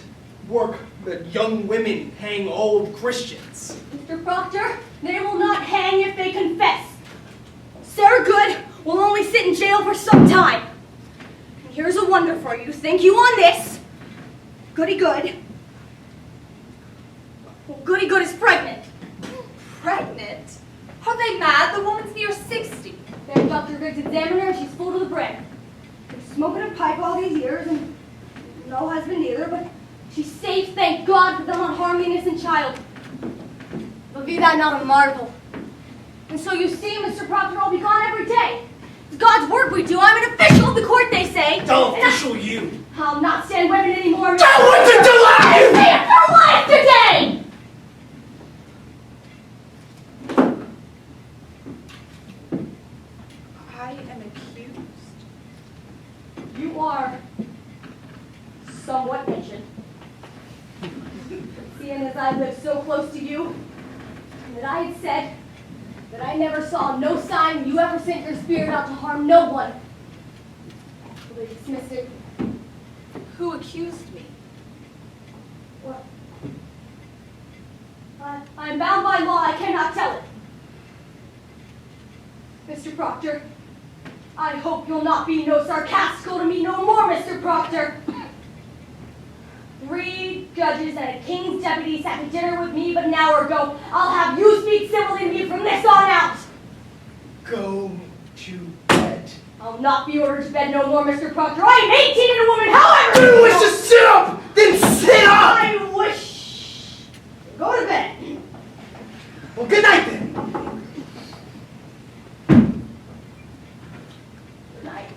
young women hang old Christians. Mr. Proctor, they will not hang if they confess. Sarah Good will only sit in jail for some time. And here's a wonder for you. Think you on this? Goody Good. Well, Goody Good is pregnant. Pregnant? Are they mad? The woman's near 60. Then Dr. Griggs examined her and she's full to the brim. Been smoking a pipe all these years and no husband either, but she's safe, thank God, for them not harming the innocent child. But be that not a marvel. And so you see, Mr. Proctor, I'll be gone every day. It's God's work we do. I'm an official of the court, they say. Don't official you. I'll not stand women anymore. Don't want to delay! Stand for life today! I am accused. You are somewhat ancient. Seeing as I lived so close to you, and that I had said that I never saw no sign you ever sent your spirit out to harm no one. So they dismissed it. Who accused me? Well, I'm bound by law, I cannot tell it. Mr. Proctor, I hope you'll not be no sarcastical to me no more, Mr. Proctor. 3 judges and a king's deputy sat to dinner with me but an hour ago. I'll have you speak civilly to me from this on out. Go to bed. I'll not be ordered to bed no more, Mr. Proctor. I am 18 and a woman, however. You wish to sit up! Then sit up! I wish. Go to bed. Well, good night then. Good night.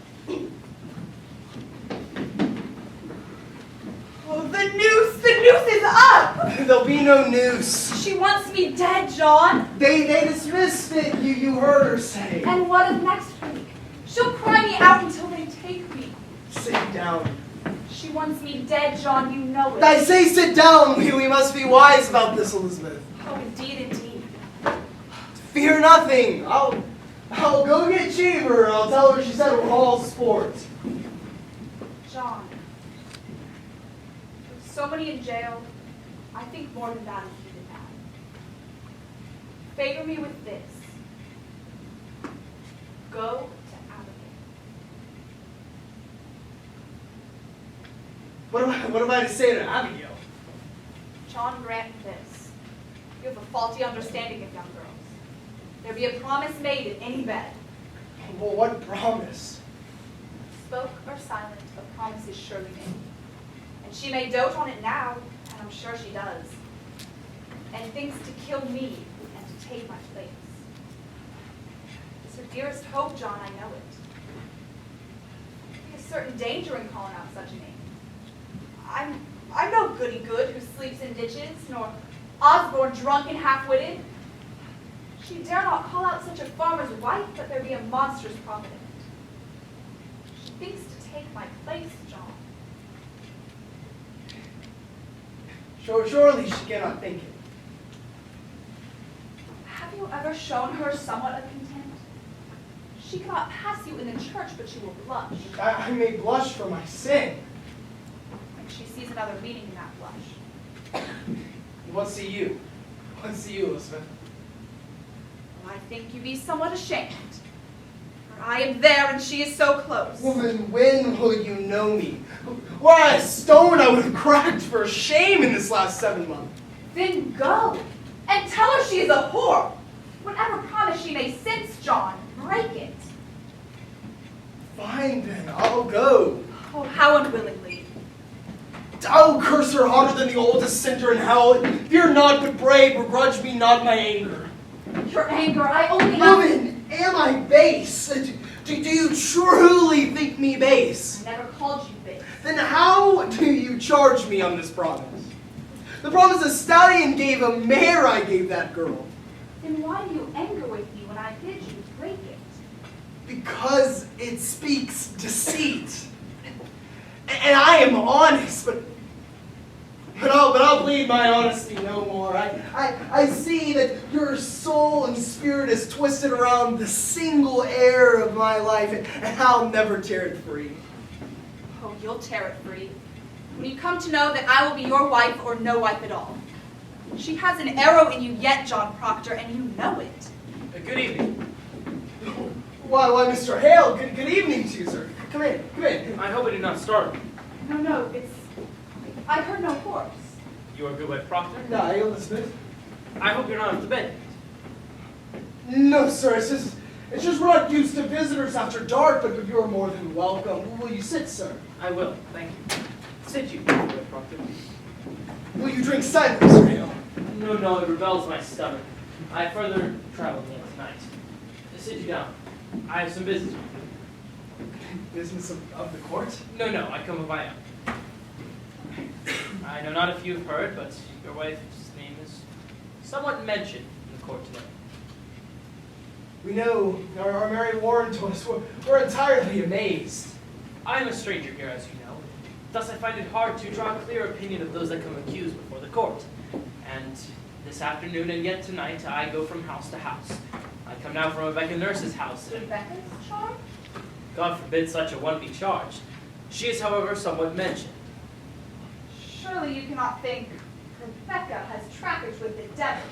Oh, the noose is up! There'll be no noose. She wants me dead, John. They dismissed it, you heard her say. And what of next week? She'll cry me out until they take me. Sit down. She wants me dead, John, you know it. I say sit down. We must be wise about this, Elizabeth. Oh, indeed. Fear nothing. I'll go get Cheever and I'll tell her she said we're all sports. John, with so many in jail, I think more than that is even bad. Favor me with this. Go to Abigail. What am I to say to Abigail? John, grant this. You have a faulty understanding of young girls. There be a promise made in any bed. Well, what promise? Spoke or silent, a promise is surely made. And she may dote on it now, and I'm sure she does. And thinks to kill me and to take my place. It's her dearest hope, John, I know it. There's a certain danger in calling out such a name. I'm no goody good who sleeps in ditches, nor Osborne drunk and half-witted. She dare not call out such a farmer's wife, but there be a monstrous profit in it. She thinks to take my place, John. Surely she cannot think it. Have you ever shown her somewhat of contempt? She cannot pass you in the church, but she will blush. I may blush for my sin. And she sees another meaning in that blush. What see you? What see you, Elizabeth? Well, I think you be somewhat ashamed. For I am there, and she is so close. Woman, when will you know me? Were I a stone, I would have cracked for shame in this last 7 months. Then go, and tell her she is a whore. Whatever promise she may sense, John, break it. Fine then, I'll go. Oh, how unwillingly. I'll curse her harder than the oldest sinner in hell. Fear not, but brave, begrudge me not my anger. Your anger, I only Woman, am I base? Do you truly think me base? I never called you base. Then how do you charge me on this promise? The promise a stallion gave a mare I gave that girl. Then why do you anger with me when I bid you break it? Because it speaks deceit. And I am honest, but I'll plead my honesty no more. I see that your soul and spirit is twisted around the single heir of my life, and I'll never tear it free. Oh, you'll tear it free. When you come to know that I will be your wife or no wife at all. She has an arrow in you yet, John Proctor, and you know it. Good evening. Why, Mr. Hale, good evening to you, sir. Come in. I hope I did not startle you. No, I heard no horse. You are good wife Proctor? No, Elizabeth. I hope you're not off the bed. No, sir, it's just we're not used to visitors after dark, but you're more than welcome. Will you sit, sir? I will, thank you. Sit you, good wife Proctor. Will you drink cider, Mr. Hale? No, it rebels my stomach. I further traveled last night. Sit you down. I have some business with you. Business of the court? No, I come of my own. I know not if you've heard, but your wife's name is somewhat mentioned in the court today. We know, our Mary Warren told us, we're entirely amazed. I am a stranger here, as you know. Thus I find it hard to draw a clear opinion of those that come accused before the court. And this afternoon and yet tonight, I go from house to house. I come now from Rebecca Nurse's house. Rebecca's charge? God forbid such a one be charged. She is, however, somewhat mentioned. Surely you cannot think Rebecca has trafficked with the devil.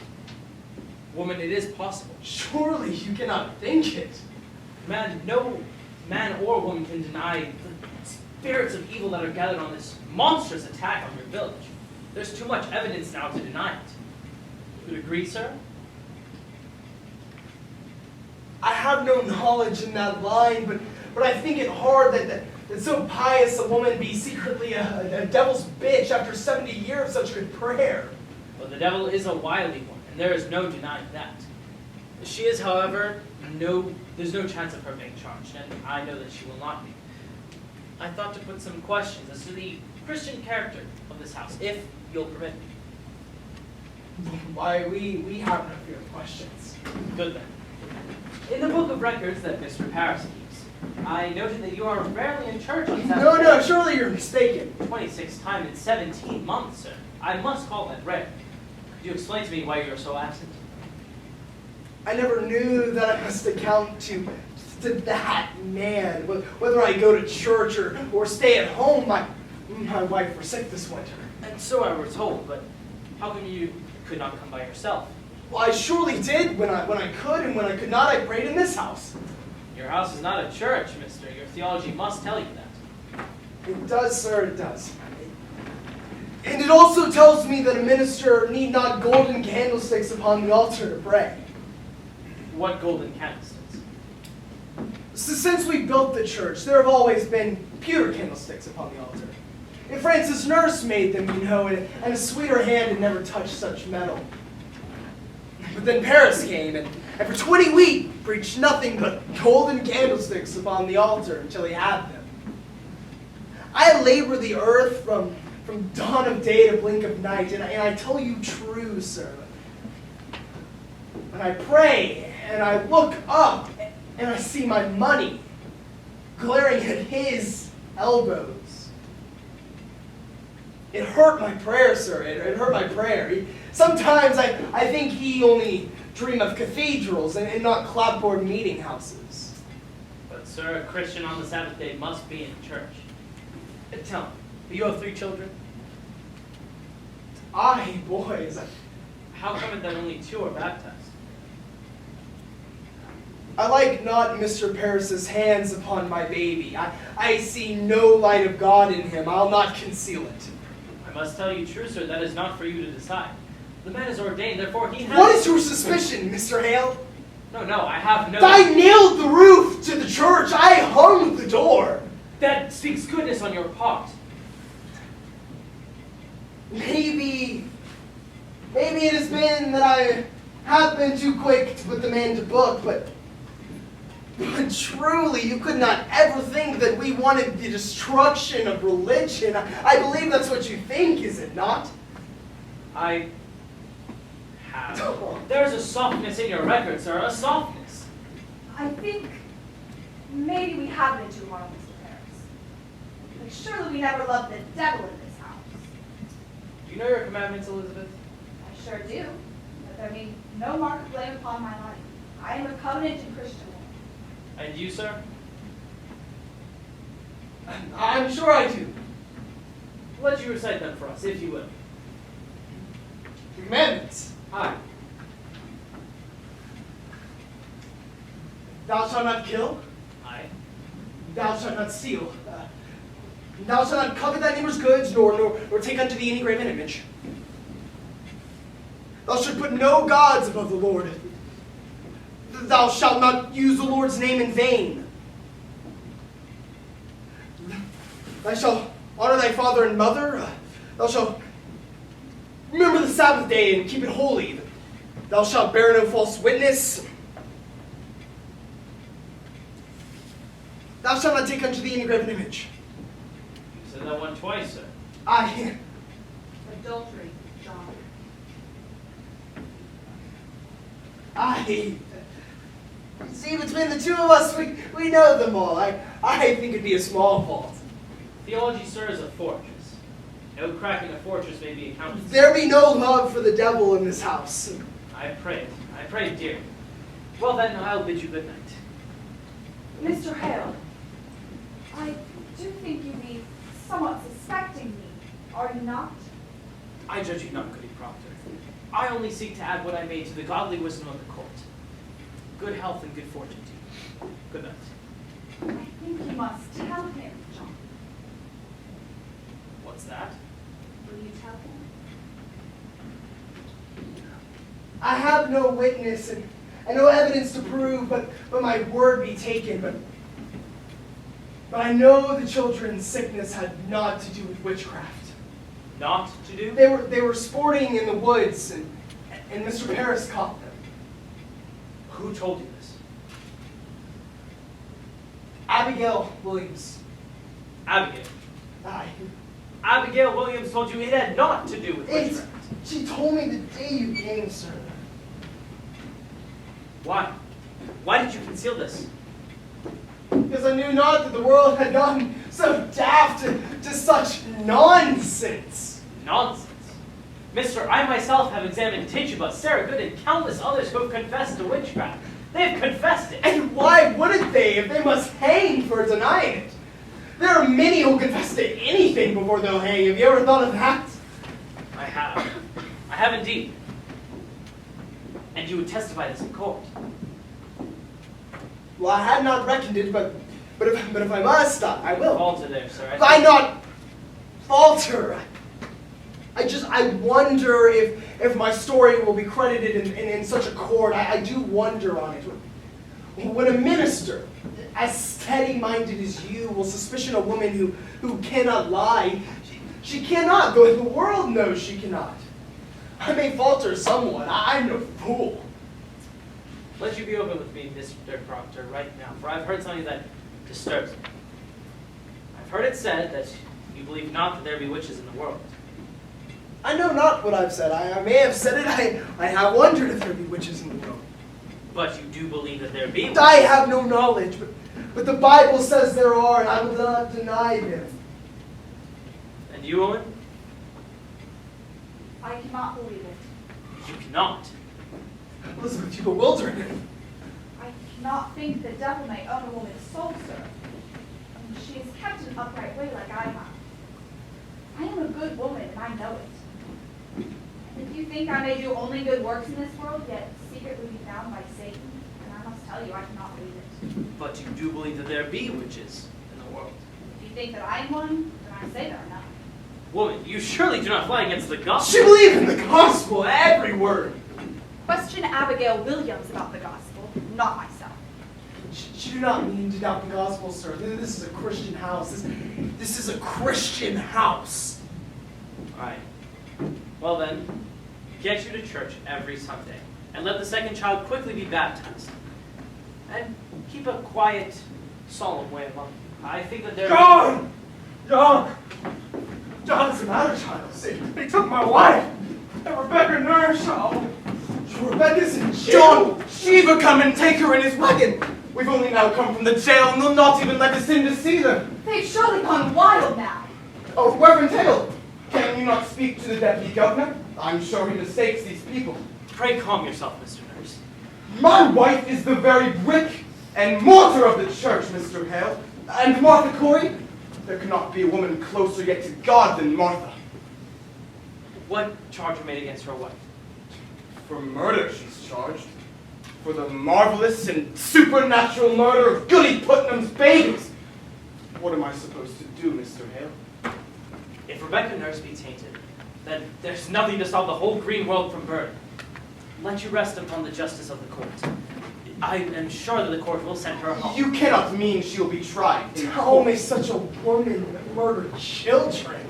Woman, it is possible. Surely you cannot think it. Man, no man or woman can deny the spirits of evil that are gathered on this monstrous attack on your village. There's too much evidence now to deny it. You would agree, sir? I have no knowledge in that line, but I think it hard that so pious a woman be secretly a devil's bitch after 70 years of such good prayer. Well, the devil is a wily one, and there is no denying that. She is, however, there's no chance of her being charged, and I know that she will not be. I thought to put some questions as to the Christian character of this house, if you'll permit me. Why, we have no fear of questions. Good then. In the book of records that Mr. Paris keeps, I noted that you are rarely in church on Saturday. No, surely you're mistaken. 26 times in 17 months, sir. I must call that rare. Could you explain to me why you are so absent? I never knew that I must account to that man. Whether I go to church or stay at home, my wife was sick this winter. And so I were told, but how come you could not come by yourself? Well, I surely did when I could, and when I could not, I prayed in this house. Your house is not a church, mister. Your theology must tell you that. It does, sir, it does. And it also tells me that a minister need not golden candlesticks upon the altar to pray. What golden candlesticks? So since we built the church, there have always been pewter candlesticks upon the altar. And Francis Nurse made them, you know, and a sweeter hand had never touched such metal. But then Paris came, and for 20 weeks preached nothing but golden candlesticks upon the altar until he had them. I labor the earth from dawn of day to blink of night, and I tell you true, sir. When I pray, and I look up, and I see my money glaring at his elbows. It hurt my prayer, sir. It hurt my prayer. Sometimes I think he only dream of cathedrals and not clapboard meeting houses. But, sir, a Christian on the Sabbath day must be in church. Tell me, do you have 3 children? Aye, boys. How come it that only 2 are baptized? I like not Mr. Paris's hands upon my baby. I see no light of God in him. I'll not conceal it. I must tell you true, sir, that is not for you to decide. The man is ordained, therefore he has... What is your suspicion, Mr. Hale? No, I have no... I nailed the roof to the church. I hung the door. That speaks goodness on your part. Maybe it has been that I have been too quick to put the man to book, but But truly, you could not ever think that we wanted the destruction of religion. I believe that's what you think, is it not? I have. There's a softness in your record, sir, a softness. I think maybe we have been too hard on Mr. Paris. But surely we never loved the devil in this house. Do you know your commandments, Elizabeth? I sure do. But there be no mark of blame upon my life. I am a covenanted Christian woman. And you, sir? I'm sure I do. Let you recite them for us, if you will. The commandments. Aye. Thou shalt not kill. Aye. Thou shalt not steal. Thou shalt not covet thy neighbor's goods, nor take unto thee any graven image. Thou shalt put no gods above the Lord. Thou shalt not use the Lord's name in vain. Thou shalt honor thy father and mother. Thou shalt remember the Sabbath day and keep it holy. Thou shalt bear no false witness. Thou shalt not take unto thee any graven image. You said that one twice, sir. Adultery, John. See, between the two of us, we know them all. I think it'd be a small fault. Theology, sir, is a fortress. No crack in a fortress may be accounted for. There be no love for the devil in this house. I pray it. I pray it, dear. Well then, I'll bid you good night. Mr. Hale, I do think you be somewhat suspecting me, are you not? I judge you not, goody Proctor. I only seek to add what I may to the godly wisdom of the court. Good health and good fortune to you. Good night. I think you must tell him, John. What's that? Will you tell him? I have no witness and no evidence to prove, but my word be taken. But I know the children's sickness had naught to do with witchcraft. Not to do? They were sporting in the woods, and Mr. Paris caught them. Who told you this? Abigail Williams. Abigail. Aye. Abigail Williams told you it had naught to do with witchcraft. She told me the day you came, sir. Why? Why did you conceal this? Because I knew not that the world had gotten so daft to such nonsense. Nonsense. Mister, I myself have examined Tituba, Sarah Good, and countless others who have confessed to witchcraft. They have confessed it. And why wouldn't they if they must hang for denying it? There are many who confess to anything before they'll hang. Have you ever thought of that? I have. I have indeed. And you would testify this in court. Well, I had not reckoned it, but if I must, I will. Falter there, sir. I not falter. I wonder if my story will be credited in such a court. I do wonder on it. When a minister, as steady-minded as you, will suspicion a woman who cannot lie, she cannot, though the world knows she cannot. I may falter somewhat. I'm no fool. Let you be open with me, Mr. Proctor, right now, for I've heard something that disturbs me. I've heard it said that you believe not that there be witches in the world. I know not what I've said. I may have said it. I have wondered if there be witches in the world. But you do believe that there be witches. I have no knowledge, but the Bible says there are, and I will not deny them. And you, Owen? I cannot believe it. You cannot. Elizabeth, you bewilder me. I cannot think the devil may own a woman's soul, sir. And she is kept in an upright way like I have. I am a good woman, and I know it. And if you think I may do only good works in this world, yet secretly be bound by Satan, then I must tell you I cannot believe it. But you do believe that there be witches in the world. If you think that I am one, then I say there are none. Woman, you surely do not fly against the gospel. She believed in the gospel, every word. Question Abigail Williams about the gospel, not myself. She do not mean to doubt the gospel, sir. This is a Christian house. This is a Christian house. All right. Well then, get you to church every Sunday, and let the second child quickly be baptized. and keep a quiet, solemn way among you. I think that there... John! John! John, what's the matter, child? They took my wife. And Rebecca Nurse. Oh, Rebecca's in jail. John, Shiva, come and take her in his wagon. We've only now come from the jail, and they'll not even let us in to see them. They've surely gone wild now. Oh, Reverend Hale, can you not speak to the deputy governor? I'm sure he mistakes these people. Pray calm yourself, Mr. Nurse. My wife is the very brick and mortar of the church, Mr. Hale. And Martha Corey, there cannot be a woman closer yet to God than Martha. What charge are made against her wife? For murder, she's charged. For the marvelous and supernatural murder of Goody Putnam's babies. What am I supposed to do, Mr. Hale? If Rebecca Nurse be tainted, then there's nothing to stop the whole green world from burning. Let you rest upon the justice of the court. I am sure that the court will send her home. You cannot mean she'll be tried. how may such a woman murder children?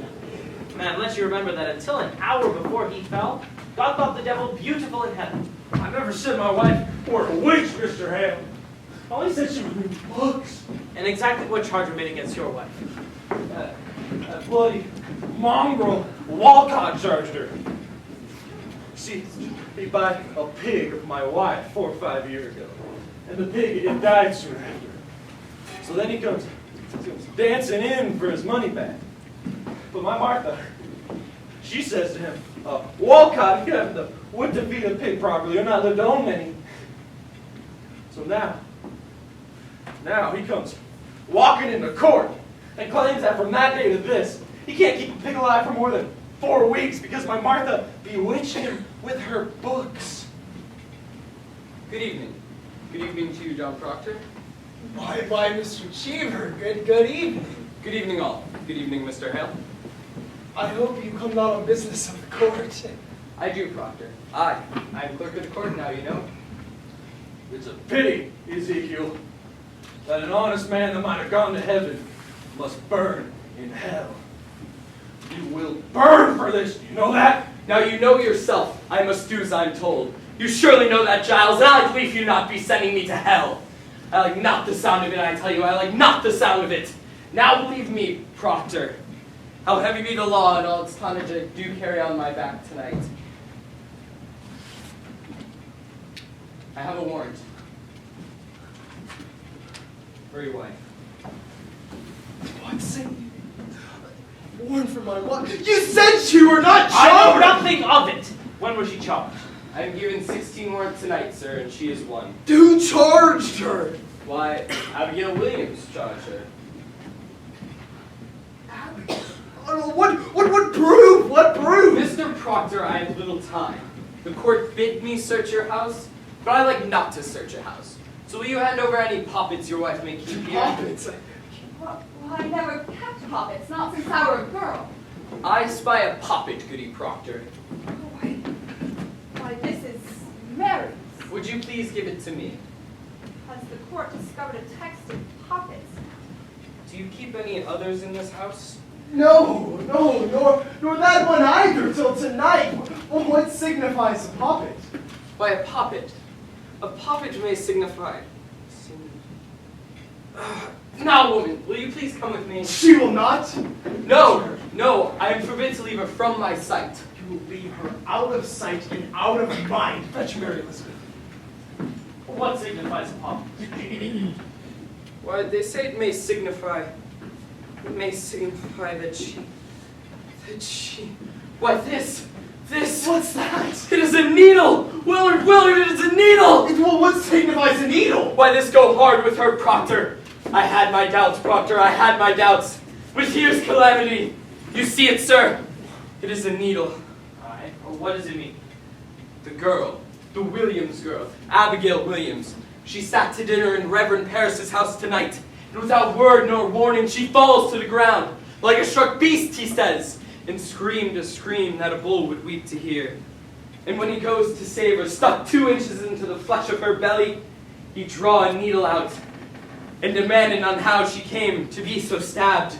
Man, let you remember that until an hour before he fell, God thought the devil beautiful in heaven. I never said my wife were a witch, Mr. Hale. I only said she would read books. And exactly what charge are made against your wife? That bloody mongrel Walcott charged her. See, he bought a pig of my wife 4 or 5 years ago. And the pig, it died soon after. So then he comes dancing in for his money back. But my Martha, she says to him, Walcott, you have the wit to feed a pig properly or not lived to own many. So now he comes walking into court and claims that from that day to this, he can't keep a pig alive for more than 4 weeks because my Martha bewitched him with her books. Good evening. Good evening to you, John Proctor. Why, Mr. Cheever, good evening. Good evening, all. Good evening, Mr. Hale. I hope you come not on business of the court. I do, Proctor. I'm clerk of the court now, you know. It's a pity, Ezekiel, that an honest man that might have gone to heaven must burn in hell. You will burn for this, do you know that? Now you know yourself, I must do as I'm told. You surely know that, Giles, and I believe you not be sending me to hell. I like not the sound of it, I tell you, I like not the sound of it. Now believe me, Proctor, how heavy be the law and all its tonnage I do carry on my back tonight. I have a warrant for your wife. What, say warrant for my wife? You said you were not charged! I know nothing of it! When was she charged? I am given 16 warrants tonight, sir, and she is one. Who charged her? Why, Abigail Williams charged her. Oh, what proof? What proof? Mr. Proctor, I have little time. The court bid me search your house, but I like not to search a house. So will you hand over any poppets your wife may keep here? Poppets? Well, I never kept puppets, not since I were a girl. I spy a poppet, Goody Proctor. Why, this is Mary's. Would you please give it to me? Has the court discovered a text in puppets? Do you keep any others in this house? No, nor that one either till tonight. Well, what signifies a puppet? By a poppet may signify... Now, woman, will you please come with me? She will not. No, I am forbid to leave her from my sight. You will leave her out of sight and out of mind. Fetch Mary Elizabeth. What signifies a poppet? Why, they say it may signify that she... Why, this... What's that? It is a needle! Willard, it is a needle! Well, what signifies a needle? Why, this go hard with her, Proctor. I had my doubts, Proctor, I had my doubts. But here's calamity. You see it, sir? It is a needle. Aye. What does it mean? The girl, the Williams girl, Abigail Williams. She sat to dinner in Reverend Parris's house tonight, and without word nor warning, she falls to the ground, like a struck beast, he says, and screamed a scream that a bull would weep to hear. And when he goes to save her, stuck 2 inches into the flesh of her belly, he draw a needle out, and demanded on how she came to be so stabbed.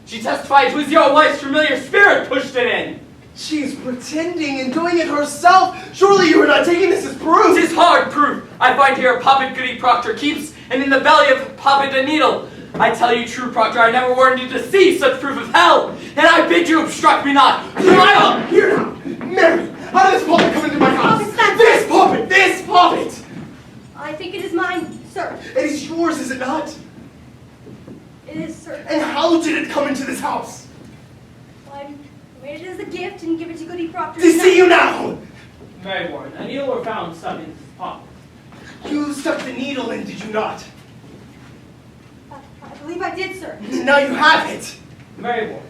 She testified it was your wife's familiar spirit pushed it in. She's pretending and doing it herself. Surely you are not taking this as proof. 'Tis hard proof. I find here a puppet Goody Proctor keeps, and in the belly of the puppet a needle. I tell you true, Proctor, I never warned you to see such proof of hell, and I bid you obstruct me not. Here now, Mary, how did this puppet come into my house? This puppet! I think it is mine, sir. It is yours, is it not? It is, sir. And how did it come into this house? I made it as a gift and give it to Goody Proctor. To see you now! Mary Warren, a needle were found stuck in his pocket. You stuck the needle in, did you not? I believe I did, sir. Now you have it! Mary Warren,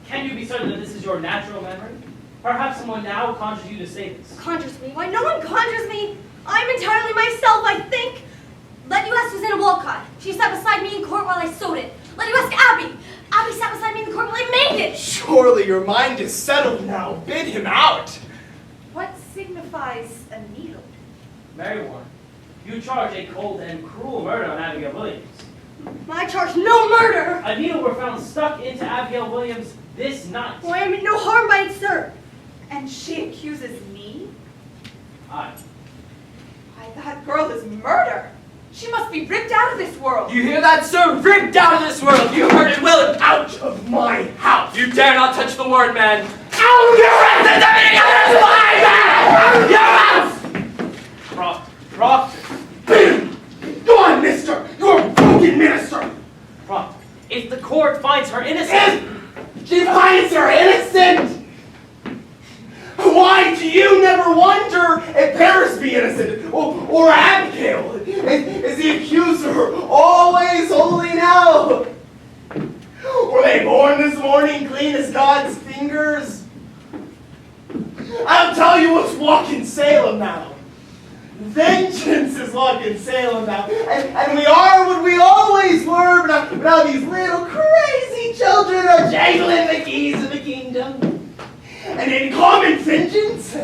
can you be certain that this is your natural memory? Perhaps someone now conjures you to say this. Conjures me? Why, no one conjures me. I'm entirely myself, I think. Let you ask Susanna Walcott. She sat beside me in court while I sewed it. Let you ask Abby. Abby sat beside me in the court while I made it. Surely your mind is settled now. Bid him out. What signifies a needle? Mary Warren, you charge a cold and cruel murder on Abigail Williams. I charge no murder. A needle were found stuck into Abigail Williams this night. Why, I mean no harm by it, sir. And she accuses me? Aye. Why, that girl is murder. She must be ripped out of this world. You hear that, sir? Ripped out of this world. You heard it, Will. Out of my house! You dare not touch the word, man. Out! You're ripped into everything out of my house! Proctor. Go on, mister! You're a broken minister! Proctor. If the court finds her innocent. If she finds her innocent! Why do you never wonder if Paris be innocent? Or Abigail? Is the accuser always holy now? Were they born this morning clean as God's fingers? I'll tell you what's walking Salem now. Vengeance is walking Salem now. And we are what we always were, but now these little crazy children are jangling the keys of the kingdom. And in common vengeance,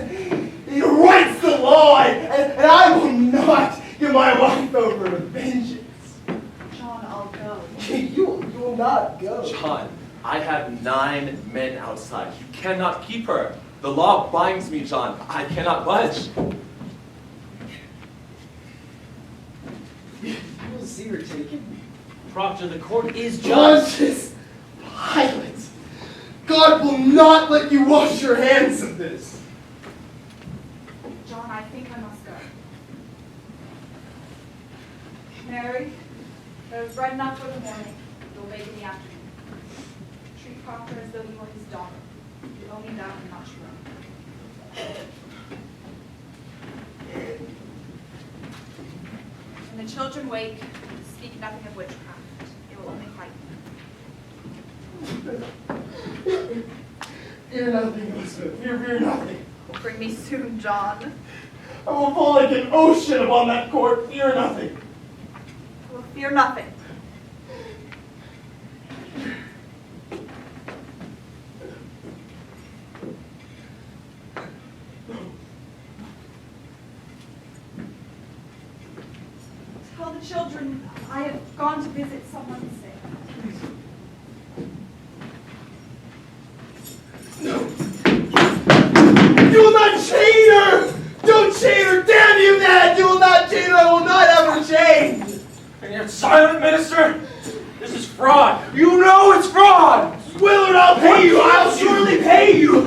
he writes the law, and I will not give my wife over to vengeance. John, I'll go. You will not go. John, I have 9 men outside. You cannot keep her. The law binds me, John. I cannot budge. You will see her taken. Proctor, the court is just. Judges, Pilate, God will not let you wash your hands of this. John, I think I must go. Mary, there's bread enough for the morning. You'll make in the afternoon. Treat Proctor as though you were his daughter. You only that and not your own. When the children wake, speak nothing of witchcraft. It will only frighten them. Fear nothing, Elizabeth. Fear nothing. Bring me soon, John. I will fall like an ocean upon that court. Fear nothing. I will fear nothing. Tell the children I have gone to visit someone sick. No. You will not chain her! Don't chain her! Damn you, Dad! You will not chain her! I will not have her chained! And yet, silent minister, this is fraud. You know it's fraud. Willard, I'll pay you! I'll surely pay you!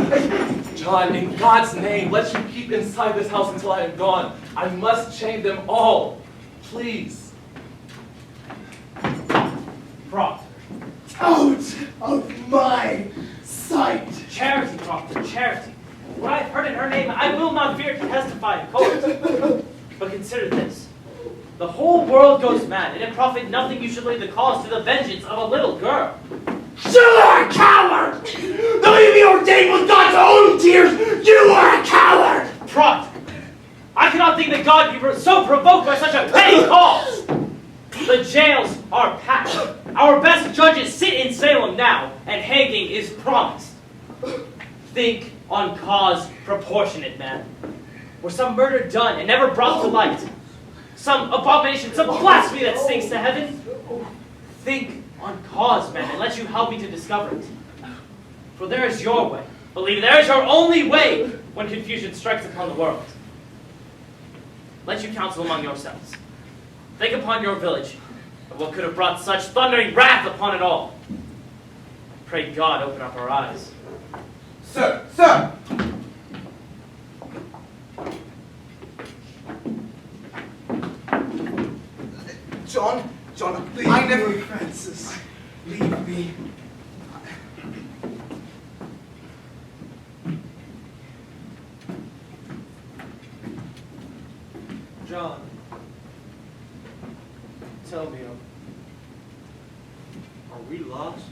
John, in God's name, let you keep inside this house until I am gone. I must chain them all. Please. Proctor. Out of my sight! Charity, Proctor, charity. What I've heard in her name, I will not fear to testify in court. But consider this. The whole world goes mad, and it profit nothing you should lay the cause to the vengeance of a little girl. You are a coward! Though you be ordained with God's own tears, you are a coward! Proctor, I cannot think that God be so provoked by such a petty cause. The jails are packed. Our best judges sit in Salem now, and hanging is promised. Think on cause proportionate, man. Were some murder done and never brought to light? Some abomination, some blasphemy that stinks to heaven? Think on cause, man, and let you help me to discover it. For there is your way, Believe there is your only way when confusion strikes upon the world. Let you counsel among yourselves. Think upon your village of what could have brought such thundering wrath upon it all. Pray God open up our eyes. Sir, sir! John, please. I never, Francis. Leave me. John, tell me, are we lost?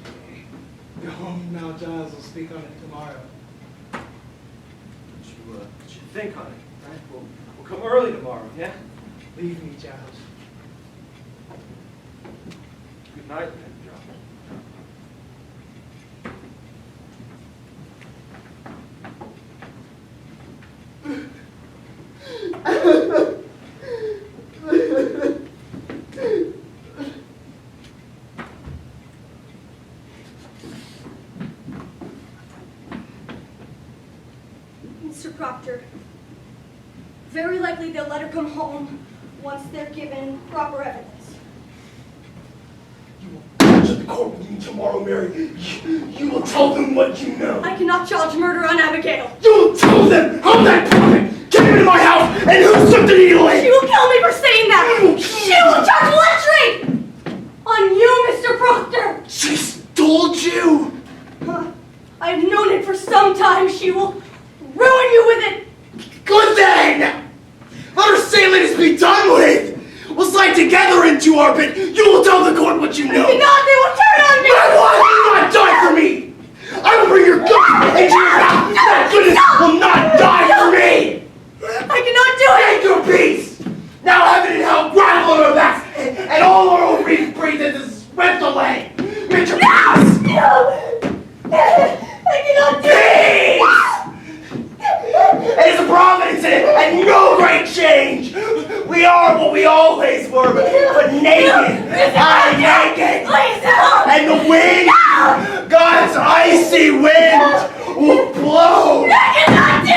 Go home now, Giles. We'll speak on it tomorrow. But you think on it, right? We'll come early tomorrow, yeah? Leave me, Giles. Good night, then, John. Mr. Proctor, very likely they'll let her come home once they're given proper evidence. You will march at the court with me tomorrow, Mary. You will tell them what you know. I cannot charge murder on Abigail. You will tell them how that prophet came into my house and who took the needle in. She will kill me for saying that. She will charge lechery on you, Mr. Proctor. She stole you. I've known it for some time. She will ruin you with it. Good then. Let her say let us be done with. We'll slide together into orbit. You will tell the court what you know. They will turn on me. My wife will not die for me. I will bring your goodness into your house. That goodness will not die for me. I cannot do it. Take your peace. Now heaven and hell gravel on our backs, and all our own pretenses swept away. Make your peace. I cannot do it. It is a providence and no great change. We are what we always were, but naked. I naked. Please help. And the wind, God's icy wind, will blow. I cannot do